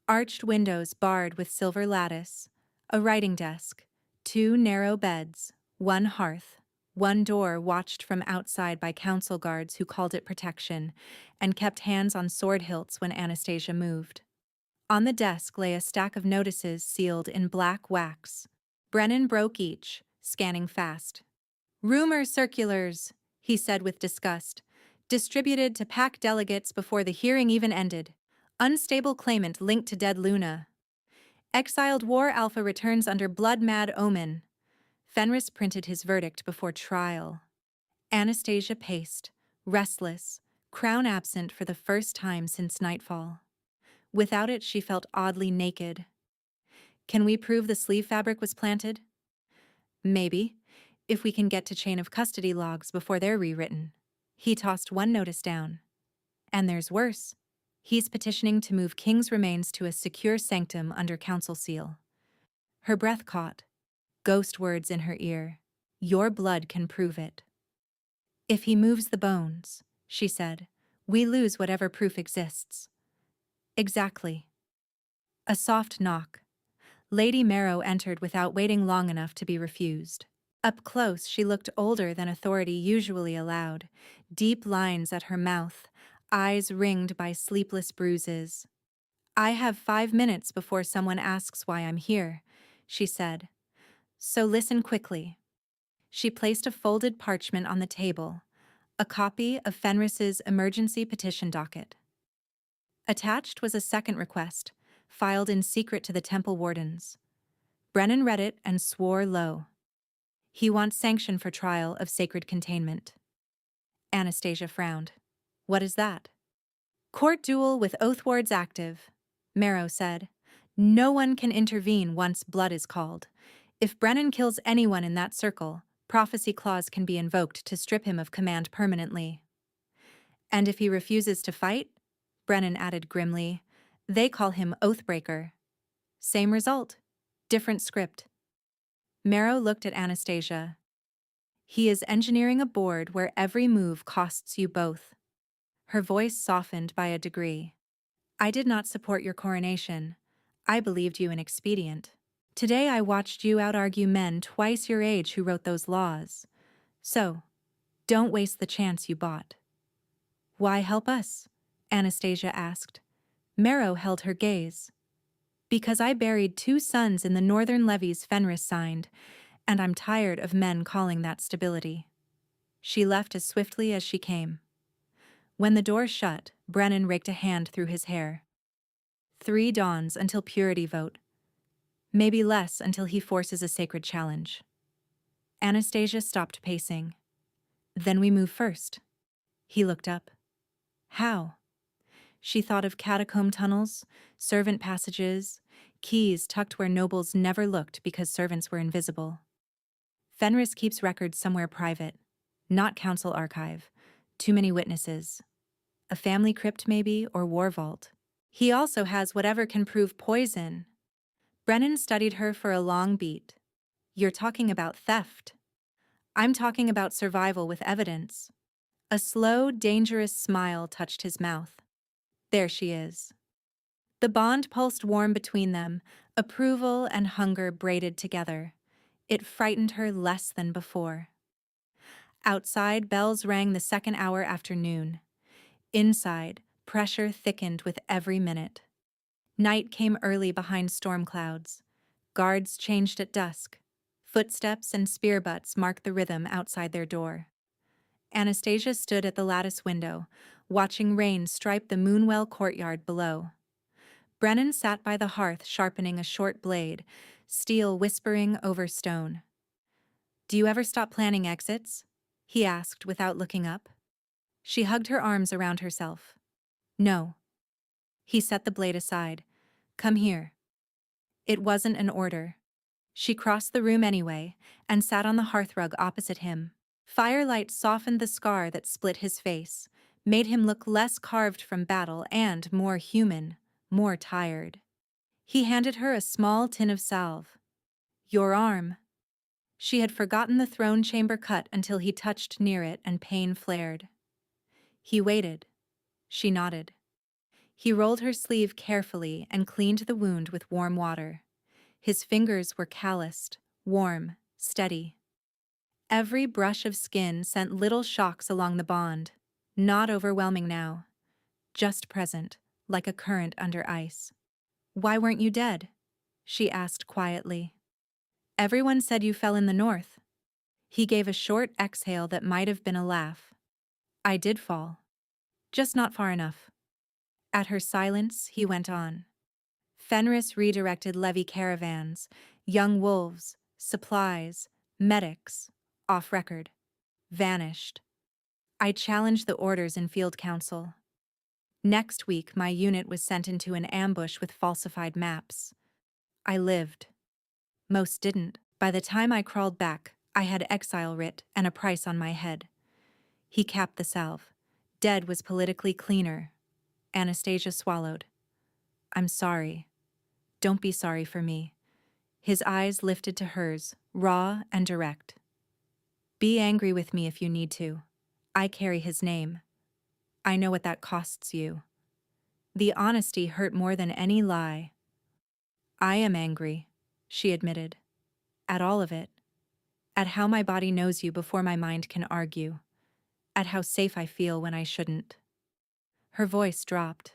Arched windows barred with silver lattice, a writing desk, 2 narrow beds, 1 hearth, 1 door watched from outside by council guards who called it protection and kept hands on sword hilts when Anastasia moved. On the desk lay a stack of notices sealed in black wax. Brennan broke each, scanning fast. "Rumor circulars," he said with disgust, "distributed to PAC delegates before the hearing even ended. Unstable claimant linked to dead Luna. Exiled War Alpha returns under blood-mad omen." Fenris printed his verdict before trial. Anastasia paced, restless, crown absent for the first time since nightfall. Without it, she felt oddly naked. "Can we prove the sleeve fabric was planted?" "Maybe, if we can get to chain of custody logs before they're rewritten." He tossed one notice down. "And there's worse. He's petitioning to move King's remains to a secure sanctum under council seal." Her breath caught. Ghost words in her ear. "Your blood can prove it." "If he moves the bones," she said, "we lose whatever proof exists." "Exactly." A soft knock. Lady Marrow entered without waiting long enough to be refused. Up close, she looked older than authority usually allowed, deep lines at her mouth, eyes ringed by sleepless bruises. "I have 5 minutes before someone asks why I'm here," she said. "So listen quickly." She placed a folded parchment on the table, a copy of Fenris's emergency petition docket. Attached was a second request, filed in secret to the temple wardens. Brennan read it and swore low. He wants sanction for trial of sacred containment. Anastasia frowned. "What is that?" "Court duel with oath wards active," Marrow said. "No one can intervene once blood is called. If Brennan kills anyone in that circle, prophecy clause can be invoked to strip him of command permanently." "And if he refuses to fight?" Brennan added grimly. "They call him Oathbreaker." "Same result. Different script." Marrow looked at Anastasia. "He is engineering a board where every move costs you both." Her voice softened by a degree. "I did not support your coronation. I believed you inexpedient. Today I watched you out-argue men twice your age who wrote those laws. So, don't waste the chance you bought." "Why help us?" Anastasia asked. Marrow held her gaze. "Because I buried 2 sons in the northern levees Fenris signed, and I'm tired of men calling that stability." She left as swiftly as she came. When the door shut, Brennan raked a hand through his hair. 3 dawns until purity vote. Maybe less until he forces a sacred challenge. Anastasia stopped pacing. "Then we move first." He looked up. "How?" She thought of catacomb tunnels, servant passages, keys tucked where nobles never looked because servants were invisible. "Fenris keeps records somewhere private. Not council archive. Too many witnesses. A family crypt maybe, or war vault. He also has whatever can prove poison." Brennan studied her for a long beat. "You're talking about theft." "I'm talking about survival with evidence." A slow, dangerous smile touched his mouth. "There she is." The bond pulsed warm between them, approval and hunger braided together. It frightened her less than before. Outside, bells rang the second hour after noon. Inside, pressure thickened with every minute. Night came early behind storm clouds. Guards changed at dusk. Footsteps and spear butts marked the rhythm outside their door. Anastasia stood at the lattice window, watching rain stripe the Moonwell courtyard below. Brennan sat by the hearth sharpening a short blade, steel whispering over stone. "Do you ever stop planning exits?" he asked without looking up. She hugged her arms around herself. "No." He set the blade aside. "Come here." It wasn't an order. She crossed the room anyway and sat on the hearthrug opposite him. Firelight softened the scar that split his face, made him look less carved from battle and more human, more tired. He handed her a small tin of salve. Your arm. She had forgotten the throne chamber cut until he touched near it and pain flared. He waited. She nodded. He rolled her sleeve carefully and cleaned the wound with warm water. His fingers were calloused, warm, steady. Every brush of skin sent little shocks along the bond, not overwhelming now, just present, like a current under ice. Why weren't you dead? She asked quietly. Everyone said you fell in the north. He gave a short exhale that might have been a laugh. I did fall. Just not far enough. At her silence, he went on. Fenris redirected levy caravans, young wolves, supplies, medics, off record. Vanished. I challenged the orders in field council. Next week, my unit was sent into an ambush with falsified maps. I lived. Most didn't. By the time I crawled back, I had exile writ and a price on my head. He capped the salve. Dead was politically cleaner. Anastasia swallowed. I'm sorry. Don't be sorry for me. His eyes lifted to hers, raw and direct. Be angry with me if you need to. I carry his name. I know what that costs you. The honesty hurt more than any lie. I am angry, she admitted. At all of it. At how my body knows you before my mind can argue. At how safe I feel when I shouldn't. Her voice dropped.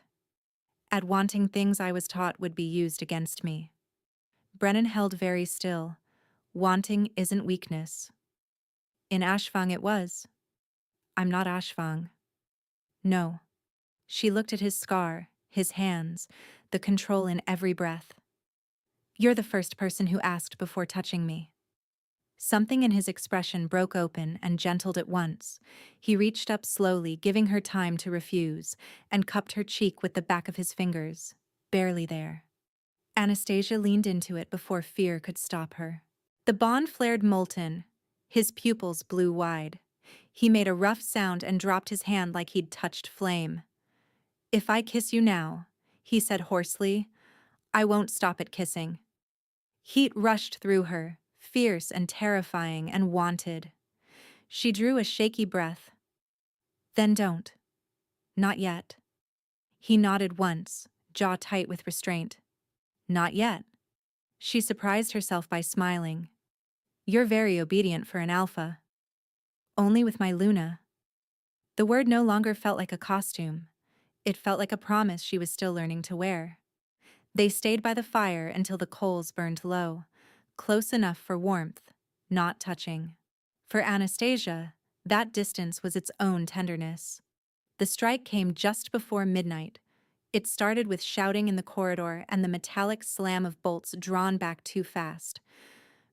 At wanting things I was taught would be used against me. Brennan held very still. Wanting isn't weakness. In Ashfang it was. I'm not Ashfang. No. She looked at his scar, his hands, the control in every breath. You're the first person who asked before touching me. Something in his expression broke open and gentled at once. He reached up slowly, giving her time to refuse, and cupped her cheek with the back of his fingers, barely there. Anastasia leaned into it before fear could stop her. The bond flared molten. His pupils blew wide. He made a rough sound and dropped his hand like he'd touched flame. If I kiss you now, he said hoarsely, I won't stop at kissing. Heat rushed through her, fierce and terrifying and wanted. She drew a shaky breath. Then don't. Not yet. He nodded once, jaw tight with restraint. Not yet. She surprised herself by smiling. You're very obedient for an alpha. Only with my Luna. The word no longer felt like a costume. It felt like a promise she was still learning to wear. They stayed by the fire until the coals burned low, close enough for warmth, not touching. For Anastasia, that distance was its own tenderness. The strike came just before midnight. It started with shouting in the corridor and the metallic slam of bolts drawn back too fast.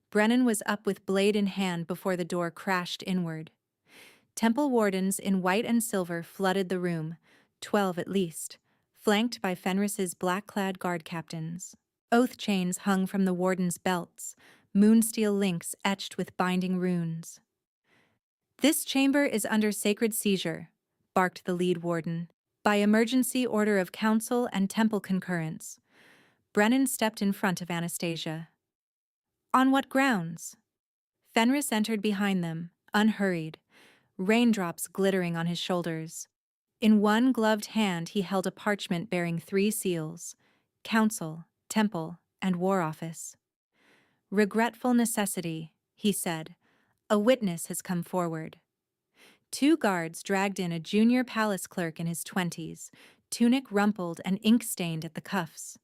Brennan was up with blade in hand before the door crashed inward. Temple wardens in white and silver flooded the room, 12 at least, flanked by Fenris's black-clad guard captains. Oath chains hung from the wardens' belts, moonsteel links etched with binding runes. This chamber is under sacred seizure, barked the lead warden, by emergency order of council and temple concurrence. Brennan stepped in front of Anastasia. On what grounds? Fenris entered behind them, unhurried, raindrops glittering on his shoulders. In one gloved hand he held a parchment bearing 3 seals: Council, Temple, and War Office. Regretful necessity, he said. A witness has come forward. 2 guards dragged in a junior palace clerk in his 20s, tunic rumpled and ink-stained at the cuffs.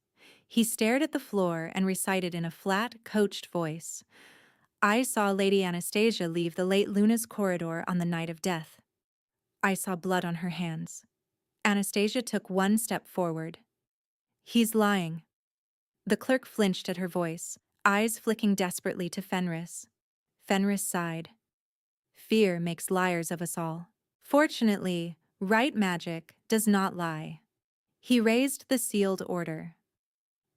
He stared at the floor and recited in a flat, coached voice. I saw Lady Anastasia leave the late Luna's corridor on the night of death. I saw blood on her hands. Anastasia took 1 step forward. He's lying. The clerk flinched at her voice, eyes flicking desperately to Fenris. Fenris sighed. Fear makes liars of us all. Fortunately, right magic does not lie. He raised the sealed order.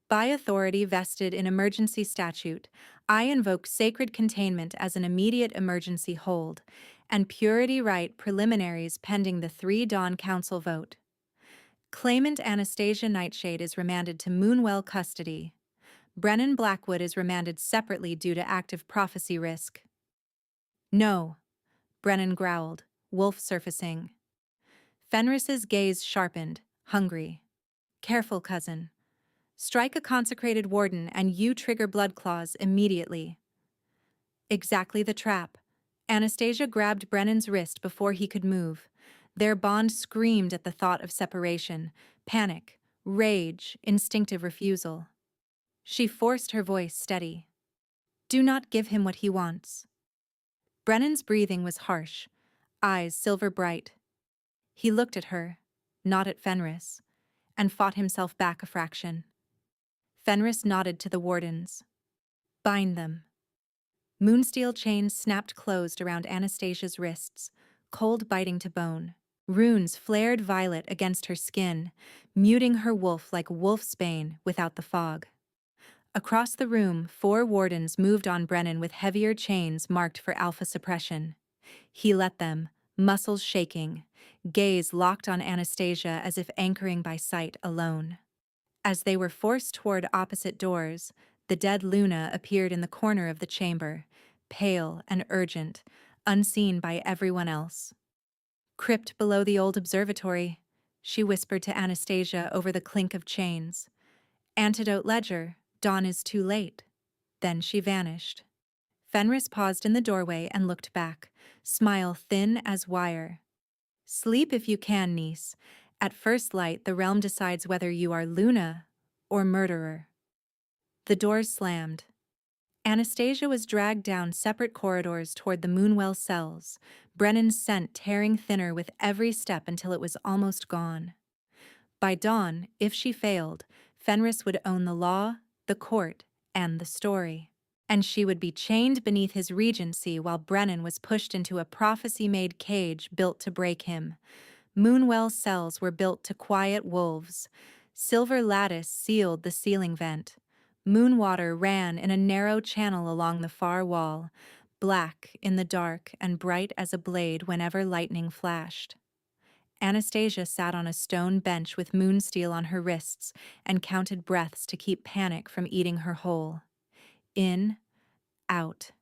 By authority vested in emergency statute, I invoke sacred containment as an immediate emergency hold, and purity right preliminaries pending the 3 dawn council vote. Claimant Anastasia Nightshade is remanded to Moonwell custody. Brennan Blackwood is remanded separately due to active prophecy risk. No, Brennan growled, wolf surfacing. Fenris's gaze sharpened, hungry. Careful, cousin. Strike a consecrated warden and you trigger blood claws immediately. Exactly the trap. Anastasia grabbed Brennan's wrist before he could move. Their bond screamed at the thought of separation, panic, rage, instinctive refusal. She forced her voice steady. Do not give him what he wants. Brennan's breathing was harsh, eyes silver bright. He looked at her, not at Fenris, and fought himself back a fraction. Fenris nodded to the wardens. Bind them. Moonsteel chains snapped closed around Anastasia's wrists, cold biting to bone. Runes flared violet against her skin, muting her wolf like wolfsbane without the fog. Across the room, 4 wardens moved on Brennan with heavier chains marked for alpha suppression. He let them, muscles shaking, gaze locked on Anastasia as if anchoring by sight alone. As they were forced toward opposite doors, the dead Luna appeared in the corner of the chamber, pale and urgent, unseen by everyone else. Crypt below the old observatory, she whispered to Anastasia over the clink of chains. Antidote ledger, dawn is too late. Then she vanished. Fenris paused in the doorway and looked back, smile thin as wire. Sleep if you can, niece. At first light, the realm decides whether you are Luna or murderer. The doors slammed. Anastasia was dragged down separate corridors toward the Moonwell cells, Brennan's scent tearing thinner with every step until it was almost gone. By dawn, if she failed, Fenris would own the law, the court, and the story. And she would be chained beneath his regency while Brennan was pushed into a prophecy-made cage built to break him. Moonwell cells were built to quiet wolves. Silver lattice sealed the ceiling vent. Moonwater ran in a narrow channel along the far wall, black in the dark and bright as a blade whenever lightning flashed. Anastasia sat on a stone bench with moonsteel on her wrists and counted breaths to keep panic from eating her whole. In, out,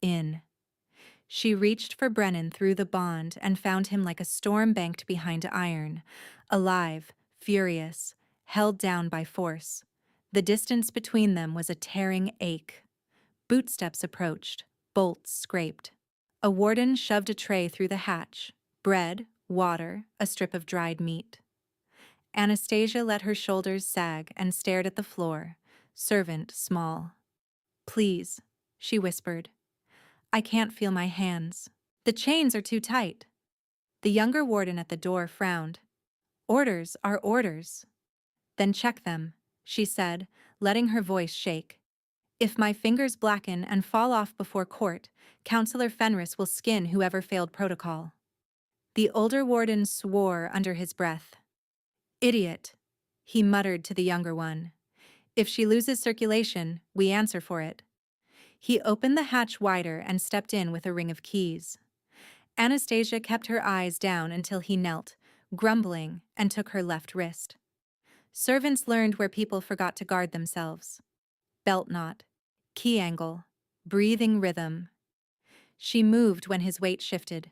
in. She reached for Brennan through the bond and found him like a storm banked behind iron, alive, furious, held down by force. The distance between them was a tearing ache. Bootsteps approached, bolts scraped. A warden shoved a tray through the hatch, bread, water, a strip of dried meat. Anastasia let her shoulders sag and stared at the floor, servant small. Please, she whispered. I can't feel my hands. The chains are too tight. The younger warden at the door frowned. Orders are orders. Then check them, she said, letting her voice shake. If my fingers blacken and fall off before court, Counselor Fenris will skin whoever failed protocol. The older warden swore under his breath. Idiot, he muttered to the younger one. If she loses circulation, we answer for it. He opened the hatch wider and stepped in with a ring of keys. Anastasia kept her eyes down until he knelt, grumbling, and took her left wrist. Servants learned where people forgot to guard themselves. Belt knot, key angle, breathing rhythm. She moved when his weight shifted.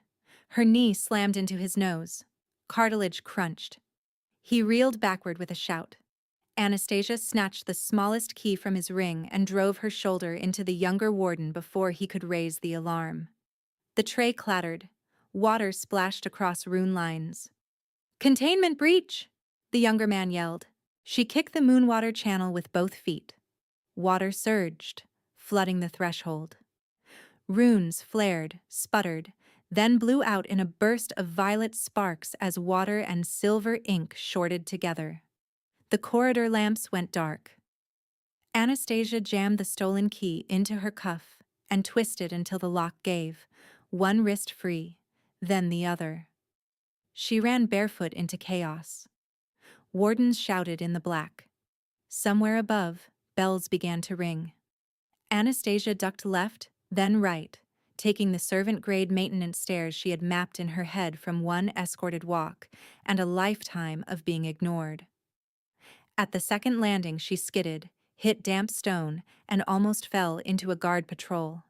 Her knee slammed into his nose. Cartilage crunched. He reeled backward with a shout. Anastasia snatched the smallest key from his ring and drove her shoulder into the younger warden before he could raise the alarm. The tray clattered. Water splashed across rune lines. Containment breach! The younger man yelled. She kicked the moonwater channel with both feet. Water surged, flooding the threshold. Runes flared, sputtered, then blew out in a burst of violet sparks as water and silver ink shorted together. The corridor lamps went dark. Anastasia jammed the stolen key into her cuff and twisted until the lock gave, one wrist free, then the other. She ran barefoot into chaos. Wardens shouted in the black. Somewhere above, bells began to ring. Anastasia ducked left, then right, taking the servant-grade maintenance stairs she had mapped in her head from one escorted walk and a lifetime of being ignored. At the second landing she skidded, hit damp stone, and almost fell into a guard patrol.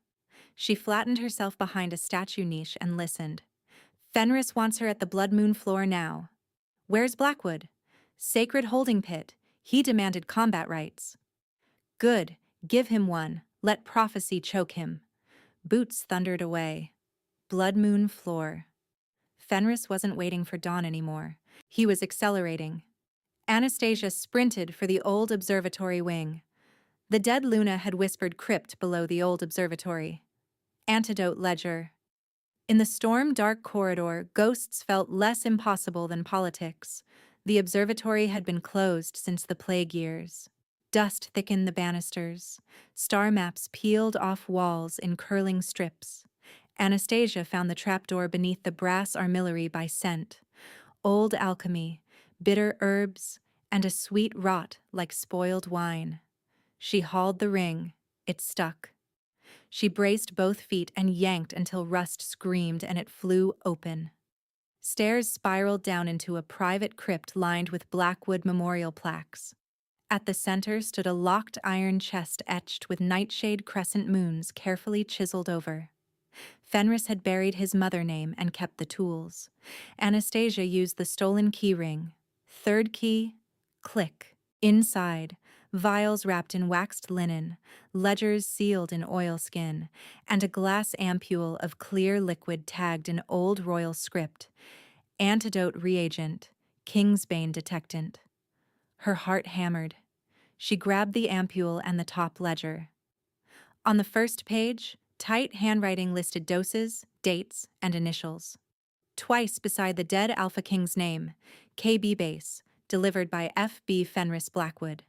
She flattened herself behind a statue niche and listened. Fenris wants her at the Blood Moon floor now. Where's Blackwood? Sacred holding pit. He demanded combat rights. Good. Give him one. Let prophecy choke him. Boots thundered away. Blood Moon floor. Fenris wasn't waiting for dawn anymore. He was accelerating. Anastasia sprinted for the old observatory wing. The dead Luna had whispered crypt below the old observatory. Antidote ledger. In the storm-dark corridor, ghosts felt less impossible than politics. The observatory had been closed since the plague years. Dust thickened the banisters. Star maps peeled off walls in curling strips. Anastasia found the trapdoor beneath the brass armillary by scent. Old alchemy, bitter herbs, and a sweet rot like spoiled wine. She hauled the ring. It stuck. She braced both feet and yanked until rust screamed and it flew open. Stairs spiraled down into a private crypt lined with Blackwood memorial plaques. At the center stood a locked iron chest etched with nightshade crescent moons carefully chiseled over. Fenris had buried his mother name and kept the tools. Anastasia used the stolen key ring. Third key, click. Inside, vials wrapped in waxed linen, ledgers sealed in oilskin, and a glass ampule of clear liquid tagged in old royal script. Antidote reagent, Kingsbane detectant. Her heart hammered. She grabbed the ampule and the top ledger. On the first page, tight handwriting listed doses, dates, and initials. Twice beside the dead Alpha King's name, KB Base, delivered by F.B. Fenris Blackwood.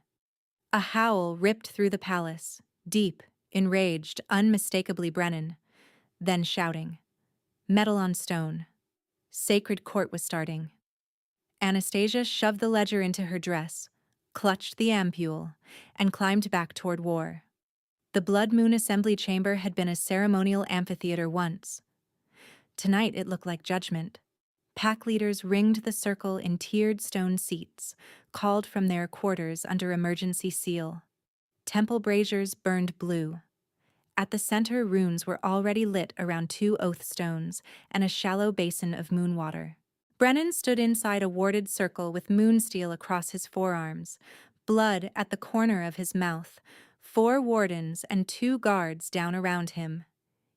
A howl ripped through the palace, deep, enraged, unmistakably Brennan, then shouting. Metal on stone. Sacred court was starting. Anastasia shoved the ledger into her dress, clutched the ampule, and climbed back toward war. The Blood Moon Assembly Chamber had been a ceremonial amphitheater once. Tonight it looked like judgment. Pack leaders ringed the circle in tiered stone seats, called from their quarters under emergency seal. Temple braziers burned blue. At the center, runes were already lit around 2 oath stones and a shallow basin of moon water. Brennan stood inside a warded circle with moonsteel across his forearms, blood at the corner of his mouth, 4 wardens and 2 guards down around him.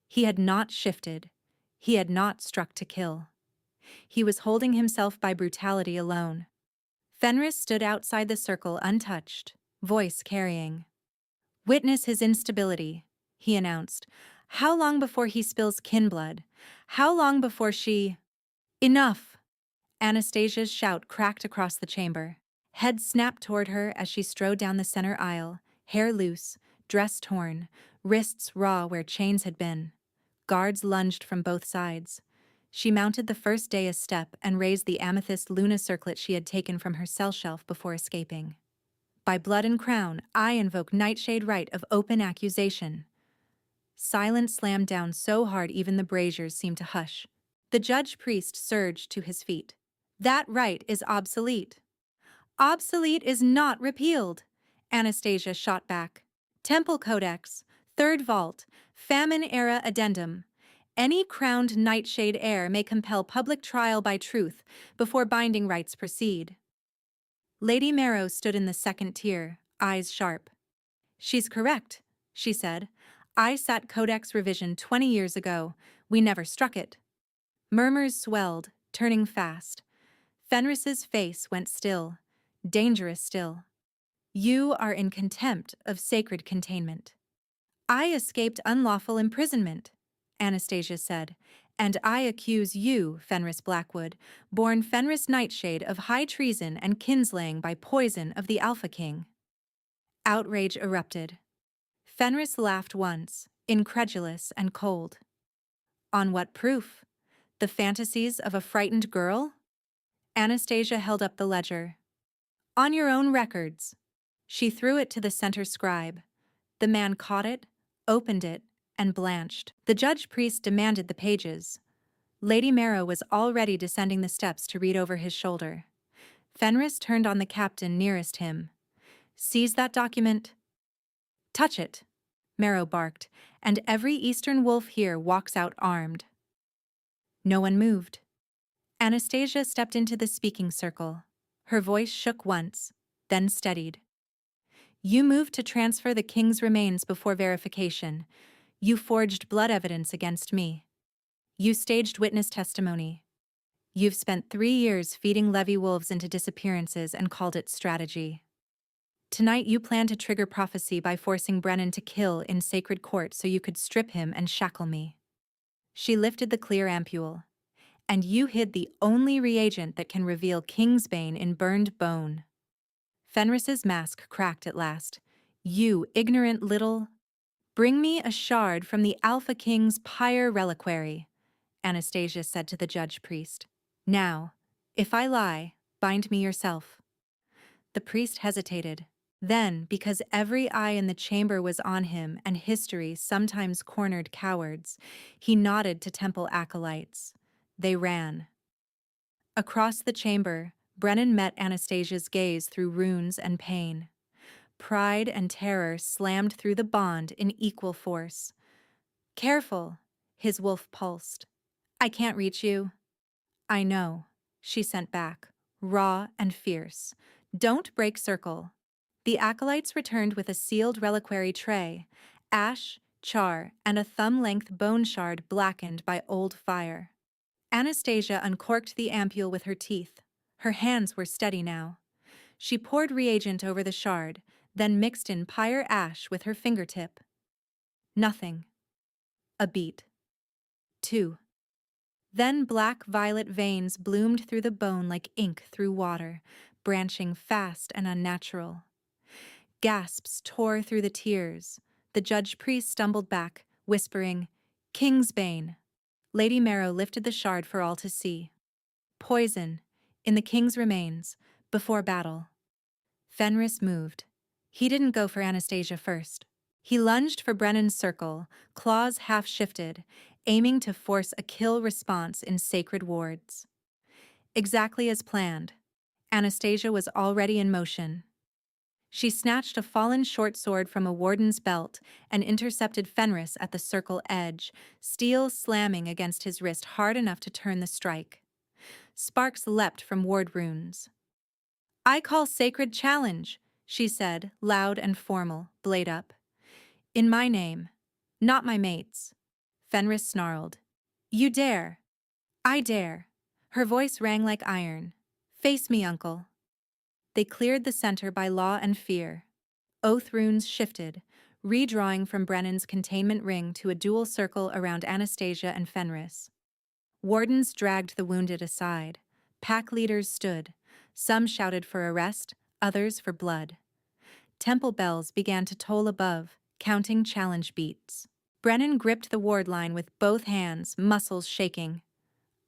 He had not shifted. He had not struck to kill. He was holding himself by brutality alone. Fenris stood outside the circle untouched, voice carrying. Witness his instability, he announced. How long before he spills kin blood? How long before she... Enough! Anastasia's shout cracked across the chamber. Head snapped toward her as she strode down the center aisle, hair loose, dress torn, wrists raw where chains had been. Guards lunged from both sides. She mounted the first dais step and raised the amethyst Luna circlet she had taken from her cell shelf before escaping. By blood and crown, I invoke Nightshade right of open accusation. Silence slammed down so hard even the braziers seemed to hush. The judge-priest surged to his feet. That right is obsolete. Obsolete is not repealed, Anastasia shot back. Temple Codex, Third Vault, Famine-era addendum. Any crowned Nightshade heir may compel public trial by truth before binding rights proceed. Lady Marrow stood in the second tier, eyes sharp. She's correct, she said. I sat Codex revision 20 years ago. We never struck it. Murmurs swelled, turning fast. Fenris's face went still, dangerous still. You are in contempt of sacred containment. I escaped unlawful imprisonment, Anastasia said, and I accuse you, Fenris Blackwood, born Fenris Nightshade, of high treason and kinslaying by poison of the Alpha King. Outrage erupted. Fenris laughed once, incredulous and cold. On what proof? The fantasies of a frightened girl? Anastasia held up the ledger. On your own records. She threw it to the center scribe. The man caught it, opened it, and blanched. The judge-priest demanded the pages. Lady Marrow was already descending the steps to read over his shoulder. Fenris turned on the captain nearest him. "Seize that document." "Touch it," Marrow barked, "and every Eastern wolf here walks out armed." No one moved. Anastasia stepped into the speaking circle. Her voice shook once, then steadied. "You moved to transfer the king's remains before verification. You forged blood evidence against me. You staged witness testimony. You've spent 3 years feeding levy wolves into disappearances and called it strategy. Tonight you plan to trigger prophecy by forcing Brennan to kill in sacred court so you could strip him and shackle me." She lifted the clear ampule. "And you hid the only reagent that can reveal Kingsbane in burned bone." Fenris's mask cracked at last. "You ignorant little—" "Bring me a shard from the Alpha King's pyre reliquary," Anastasia said to the judge-priest. "Now, if I lie, bind me yourself." The priest hesitated. Then, because every eye in the chamber was on him and history sometimes cornered cowards, he nodded to temple acolytes. They ran. Across the chamber, Brennan met Anastasia's gaze through runes and pain. Pride and terror slammed through the bond in equal force. "Careful," his wolf pulsed. "I can't reach you." "I know," she sent back, raw and fierce. "Don't break circle." The acolytes returned with a sealed reliquary tray, ash, char, and a thumb-length bone shard blackened by old fire. Anastasia uncorked the ampule with her teeth. Her hands were steady now. She poured reagent over the shard, then mixed in pyre ash with her fingertip. Nothing. A beat. 2. Then black-violet veins bloomed through the bone like ink through water, branching fast and unnatural. Gasps tore through the tears. The judge-priest stumbled back, whispering, "Kingsbane." Lady Marrow lifted the shard for all to see. "Poison, in the king's remains, before battle." Fenris moved. He didn't go for Anastasia first. He lunged for Brennan's circle, claws half-shifted, aiming to force a kill response in sacred wards. Exactly as planned, Anastasia was already in motion. She snatched a fallen short sword from a warden's belt and intercepted Fenris at the circle edge, steel slamming against his wrist hard enough to turn the strike. Sparks leapt from ward runes. "I call sacred challenge," she said, loud and formal, blade up. "In my name, not my mate's." Fenris snarled. "You dare." "I dare." Her voice rang like iron. "Face me, uncle." They cleared the center by law and fear. Oath runes shifted, redrawing from Brennan's containment ring to a dual circle around Anastasia and Fenris. Wardens dragged the wounded aside. Pack leaders stood. Some shouted for arrest, others for blood. Temple bells began to toll above, counting challenge beats. Brennan gripped the ward line with both hands, muscles shaking.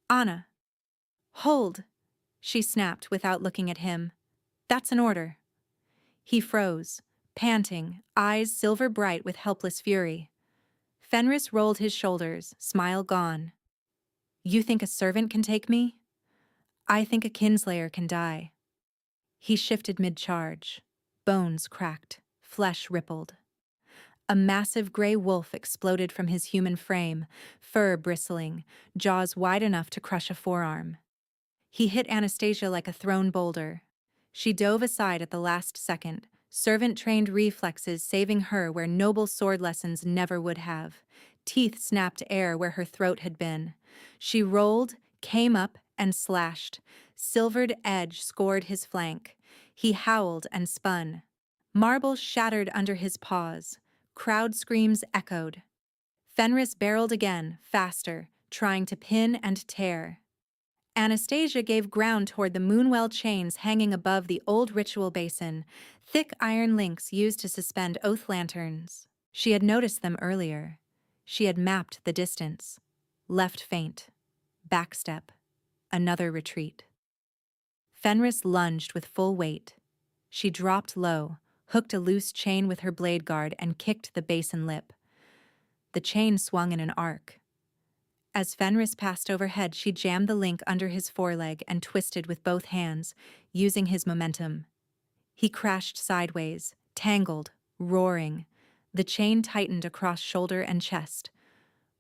"Anna." "Hold," she snapped without looking at him. "That's an order." He froze, panting, eyes silver bright with helpless fury. Fenris rolled his shoulders, smile gone. "You think a servant can take me? I think a kinslayer can die." He shifted mid-charge. Bones cracked, flesh rippled. A massive gray wolf exploded from his human frame, fur bristling, jaws wide enough to crush a forearm. He hit Anastasia like a thrown boulder. She dove aside at the last second, servant-trained reflexes saving her where noble sword lessons never would have. Teeth snapped air where her throat had been. She rolled, came up, and slashed. Silvered edge scored his flank. He howled and spun. Marble shattered under his paws. Crowd screams echoed. Fenris barreled again, faster, trying to pin and tear. Anastasia gave ground toward the moonwell chains hanging above the old ritual basin, thick iron links used to suspend oath lanterns. She had noticed them earlier. She had mapped the distance. Left feint. Backstep. Another retreat. Fenris lunged with full weight. She dropped low, hooked a loose chain with her blade guard, and kicked the basin lip. The chain swung in an arc. As Fenris passed overhead, she jammed the link under his foreleg and twisted with both hands, using his momentum. He crashed sideways, tangled, roaring. The chain tightened across shoulder and chest.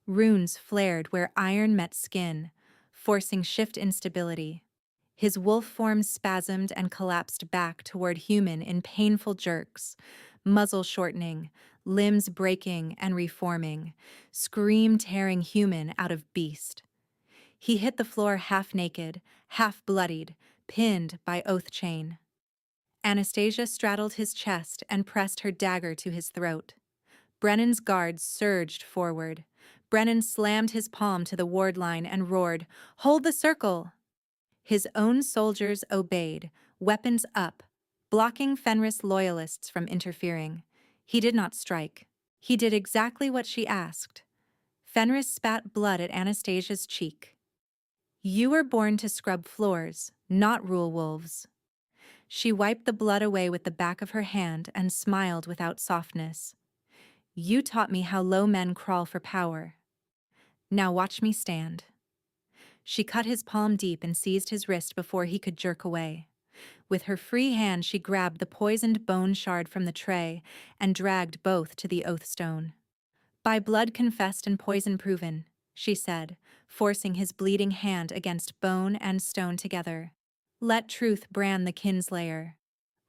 Runes flared where iron met skin, forcing shift instability. His wolf form spasmed and collapsed back toward human in painful jerks, muzzle shortening, limbs breaking and reforming, scream tearing human out of beast. He hit the floor half naked, half bloodied, pinned by oath chain. Anastasia straddled his chest and pressed her dagger to his throat. Brennan's guards surged forward. Brennan slammed his palm to the ward line and roared, "Hold the circle!" His own soldiers obeyed, weapons up, blocking Fenris loyalists from interfering. He did not strike. He did exactly what she asked. Fenris spat blood at Anastasia's cheek. "You were born to scrub floors, not rule wolves." She wiped the blood away with the back of her hand and smiled without softness. "You taught me how low men crawl for power. Now watch me stand." She cut his palm deep and seized his wrist before he could jerk away. With her free hand, she grabbed the poisoned bone shard from the tray and dragged both to the oath stone. "By blood confessed and poison proven," she said, forcing his bleeding hand against bone and stone together. "Let truth brand the kinslayer."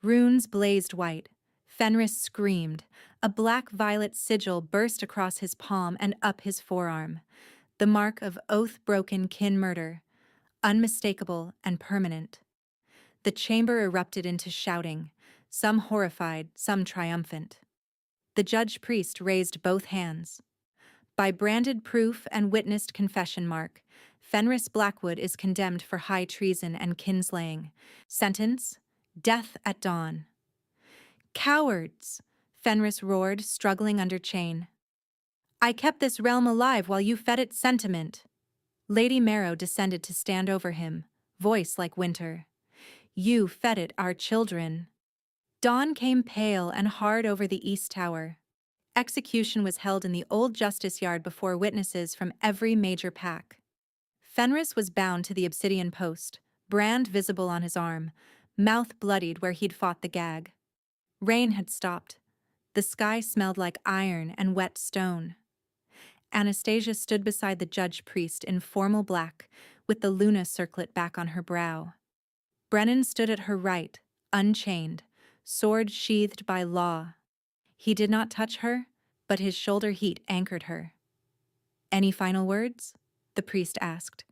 Runes blazed white. Fenris screamed. A black-violet sigil burst across his palm and up his forearm. The mark of oath-broken kin murder, unmistakable and permanent. The chamber erupted into shouting, some horrified, some triumphant. The judge-priest raised both hands. "By branded proof and witnessed confession mark, Fenris Blackwood is condemned for high treason and kinslaying. Sentence: death at dawn." "Cowards!" Fenris roared, struggling under chain. "I kept this realm alive while you fed it sentiment." Lady Marrow descended to stand over him, voice like winter. "You fed it our children." Dawn came pale and hard over the East Tower. Execution was held in the old justice yard before witnesses from every major pack. Fenris was bound to the obsidian post, brand visible on his arm, mouth bloodied where he'd fought the gag. Rain had stopped. The sky smelled like iron and wet stone. Anastasia stood beside the judge-priest in formal black, with the Luna circlet back on her brow. Brennan stood at her right, unchained, sword sheathed by law. He did not touch her, but his shoulder heat anchored her. "Any final words?" the priest asked.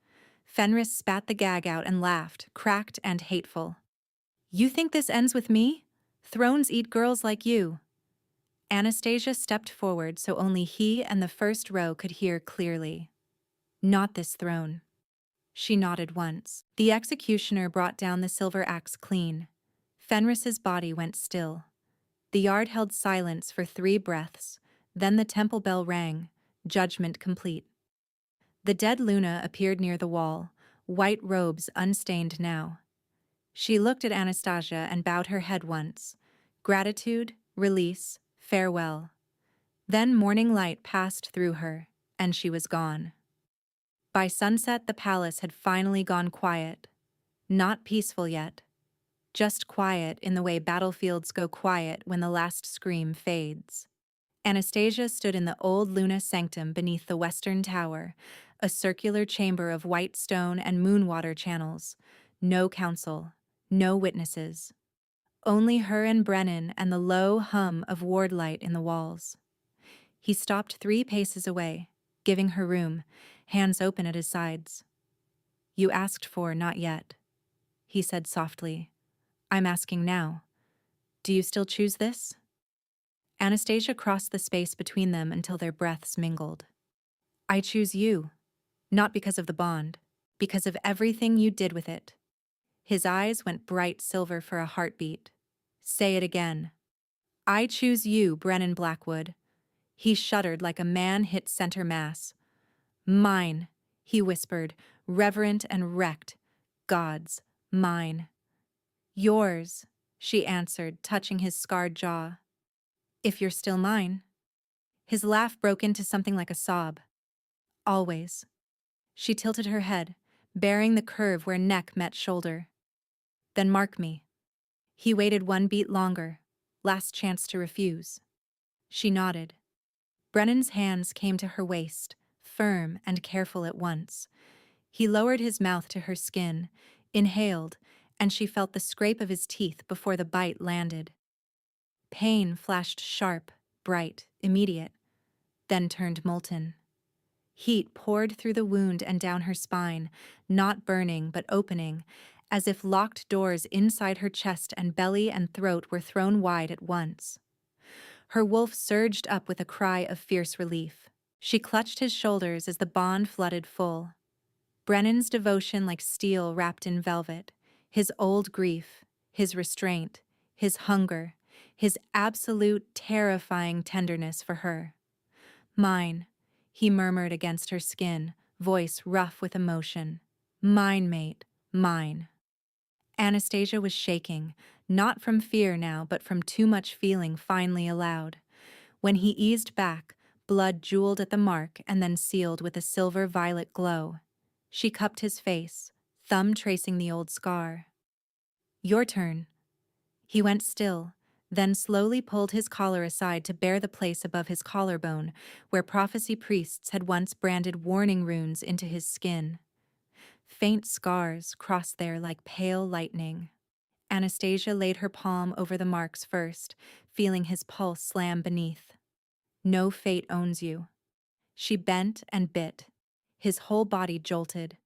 Fenris spat the gag out and laughed, cracked and hateful. "You think this ends with me? Thrones eat girls like you." Anastasia stepped forward so only he and the first row could hear clearly. "Not this throne." She nodded once. The executioner brought down the silver axe clean. Fenris's body went still. The yard held silence for 3 breaths, then the temple bell rang, judgment complete. The dead Luna appeared near the wall, white robes unstained now. She looked at Anastasia and bowed her head once. Gratitude, release, farewell. Then morning light passed through her, and she was gone. By sunset, the palace had finally gone quiet. Not peaceful yet. Just quiet in the way battlefields go quiet when the last scream fades. Anastasia stood in the old Luna sanctum beneath the western tower, a circular chamber of white stone and moonwater channels. No council, no witnesses. Only her and Brennan and the low hum of ward light in the walls. He stopped 3 paces away, giving her room, hands open at his sides. "You asked for not yet," he said softly. "I'm asking now. Do you still choose this?" Anastasia crossed the space between them until their breaths mingled. "I choose you, not because of the bond, because of everything you did with it." His eyes went bright silver for a heartbeat. "Say it again." "I choose you, Brennan Blackwood." He shuddered like a man hit center mass. "Mine," he whispered, reverent and wrecked. "God's, mine." "Yours," she answered, touching his scarred jaw. If you're still mine. His laugh broke into something like a sob. Always. She tilted her head, baring the curve where neck met shoulder. Then mark me. He waited one beat longer, last chance to refuse. She nodded. Brennan's hands came to her waist, firm and careful at once. He lowered his mouth to her skin, inhaled, and she felt the scrape of his teeth before the bite landed. Pain flashed sharp, bright, immediate, then turned molten. Heat poured through the wound and down her spine, not burning but opening, as if locked doors inside her chest and belly and throat were thrown wide at once. Her wolf surged up with a cry of fierce relief. She clutched his shoulders as the bond flooded full. Brennan's devotion like steel wrapped in velvet, his old grief, his restraint, his hunger, his absolute terrifying tenderness for her. Mine, he murmured against her skin, voice rough with emotion. Mine, mate, mine. Anastasia was shaking, not from fear now, but from too much feeling finally allowed. When he eased back, blood jeweled at the mark and then sealed with a silver-violet glow. She cupped his face, thumb tracing the old scar. Your turn. He went still, then slowly pulled his collar aside to bare the place above his collarbone, where prophecy priests had once branded warning runes into his skin. Faint scars crossed there like pale lightning. Anastasia laid her palm over the marks first, feeling his pulse slam beneath. No fate owns you. She bent and bit. His whole body jolted.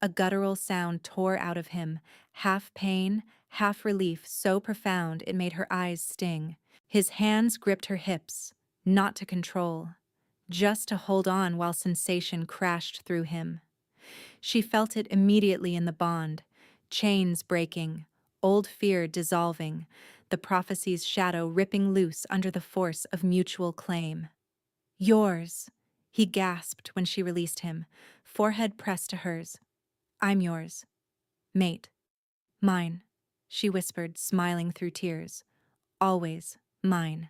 A guttural sound tore out of him, half pain, half relief so profound it made her eyes sting. His hands gripped her hips, not to control, just to hold on while sensation crashed through him. She felt it immediately in the bond, chains breaking, old fear dissolving, the prophecy's shadow ripping loose under the force of mutual claim. Yours, he gasped when she released him, forehead pressed to hers. I'm yours. Mate. Mine, she whispered, smiling through tears. Always mine.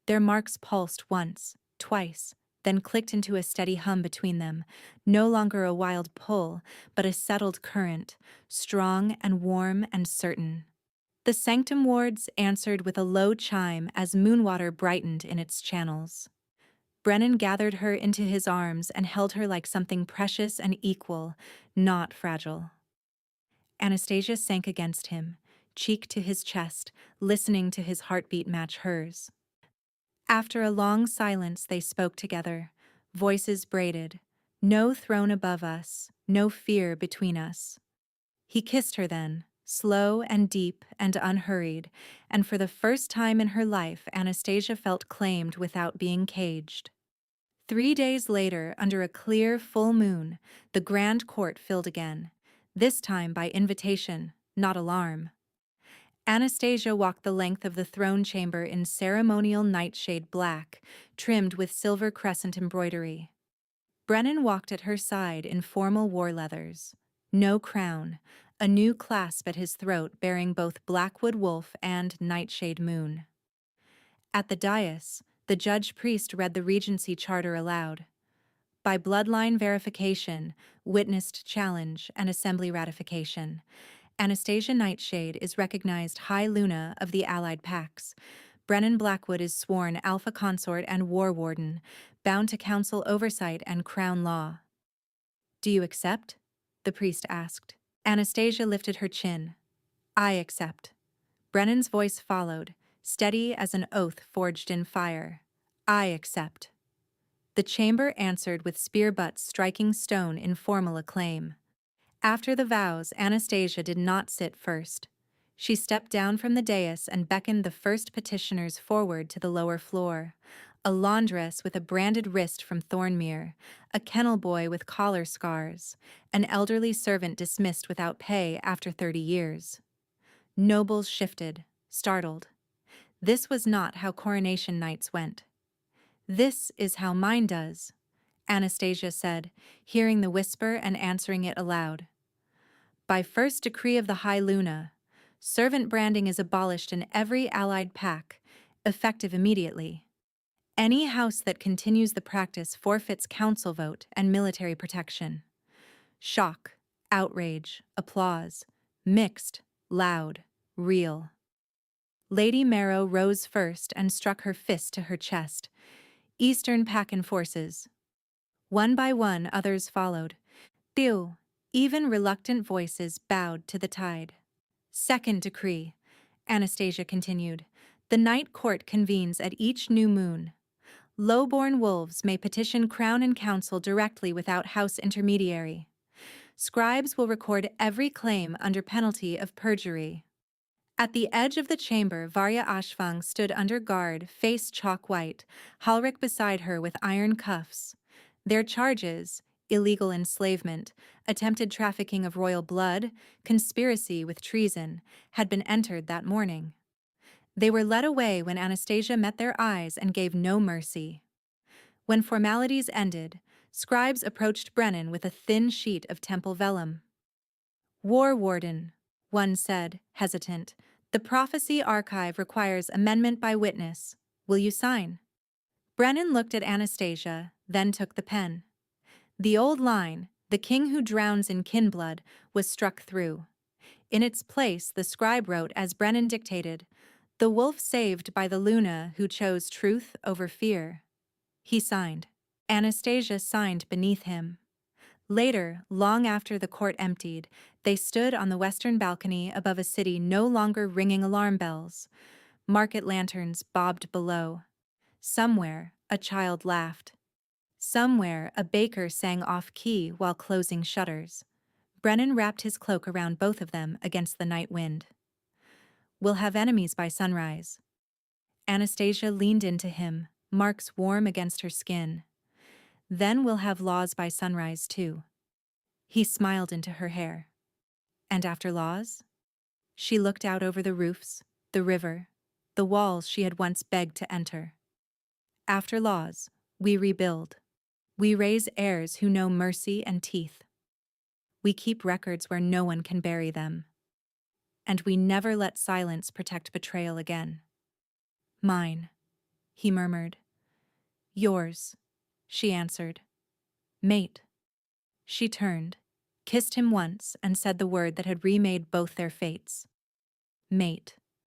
Their marks pulsed once, twice, then clicked into a steady hum between them, no longer a wild pull, but a settled current, strong and warm and certain. The sanctum wards answered with a low chime as moonwater brightened in its channels. Brennan gathered her into his arms and held her like something precious and equal, not fragile. Anastasia sank against him, cheek to his chest, listening to his heartbeat match hers. After a long silence, they spoke together, voices braided. No throne above us, no fear between us. He kissed her then, slow and deep and unhurried, and for the first time in her life, Anastasia felt claimed without being caged. 3 days later, under a clear, full moon, the grand court filled again, this time by invitation, not alarm. Anastasia walked the length of the throne chamber in ceremonial nightshade black, trimmed with silver crescent embroidery. Brennan walked at her side in formal war leathers. No crown, a new clasp at his throat bearing both Blackwood Wolf and Nightshade Moon. At the dais, the judge-priest read the Regency Charter aloud. By bloodline verification, witnessed challenge, and assembly ratification, Anastasia Nightshade is recognized High Luna of the Allied Pax. Brennan Blackwood is sworn Alpha Consort and War Warden, bound to council oversight and crown law. Do you accept? The priest asked. Anastasia lifted her chin. I accept. Brennan's voice followed, steady as an oath forged in fire. I accept. The chamber answered with spear butts striking stone in formal acclaim. After the vows, Anastasia did not sit first. She stepped down from the dais and beckoned the first petitioners forward to the lower floor. A laundress with a branded wrist from Thornmere, a kennel boy with collar scars, an elderly servant dismissed without pay after 30 years. Nobles shifted, startled. This was not how coronation nights went. This is how mine does, Anastasia said, hearing the whisper and answering it aloud. By first decree of the High Luna, Servant branding is abolished in every allied pack, effective immediately. Any house that continues the practice forfeits council vote and military protection. Shock, outrage, applause, mixed, loud, real. Lady Marrow rose first and struck her fist to her chest. Eastern Pacan forces. One by one, others followed. Pew! Even reluctant voices bowed to the tide. Second decree, Anastasia continued. The night court convenes at each new moon. Low-born wolves may petition Crown and Council directly without House intermediary. Scribes will record every claim under penalty of perjury. At the edge of the chamber, Varya Ashfang stood under guard, face chalk white, Halric beside her with iron cuffs. Their charges: illegal enslavement, attempted trafficking of royal blood, conspiracy with treason, had been entered that morning. They were led away when Anastasia met their eyes and gave no mercy. When formalities ended, scribes approached Brennan with a thin sheet of temple vellum. War Warden, one said, hesitant, the prophecy archive requires amendment by witness. Will you sign? Brennan looked at Anastasia, then took the pen. The old line, "The king who drowns in kin-blood," was struck through. In its place, the scribe wrote as Brennan dictated, "The wolf saved by the Luna who chose truth over fear." He signed. Anastasia signed beneath him. Later, long after the court emptied, they stood on the western balcony above a city no longer ringing alarm bells. Market lanterns bobbed below. Somewhere, a child laughed. Somewhere, a baker sang off-key while closing shutters. Brennan wrapped his cloak around both of them against the night wind. We'll have enemies by sunrise. Anastasia leaned into him, marks warm against her skin. Then we'll have laws by sunrise, too. He smiled into her hair. And after laws? She looked out over the roofs, the river, the walls she had once begged to enter. After laws, we rebuild. We raise heirs who know mercy and teeth. We keep records where no one can bury them. And we never let silence protect betrayal again. Mine, he murmured. Yours, she answered. Mate. She turned, kissed him once, and said the word that had remade both their fates. Mate.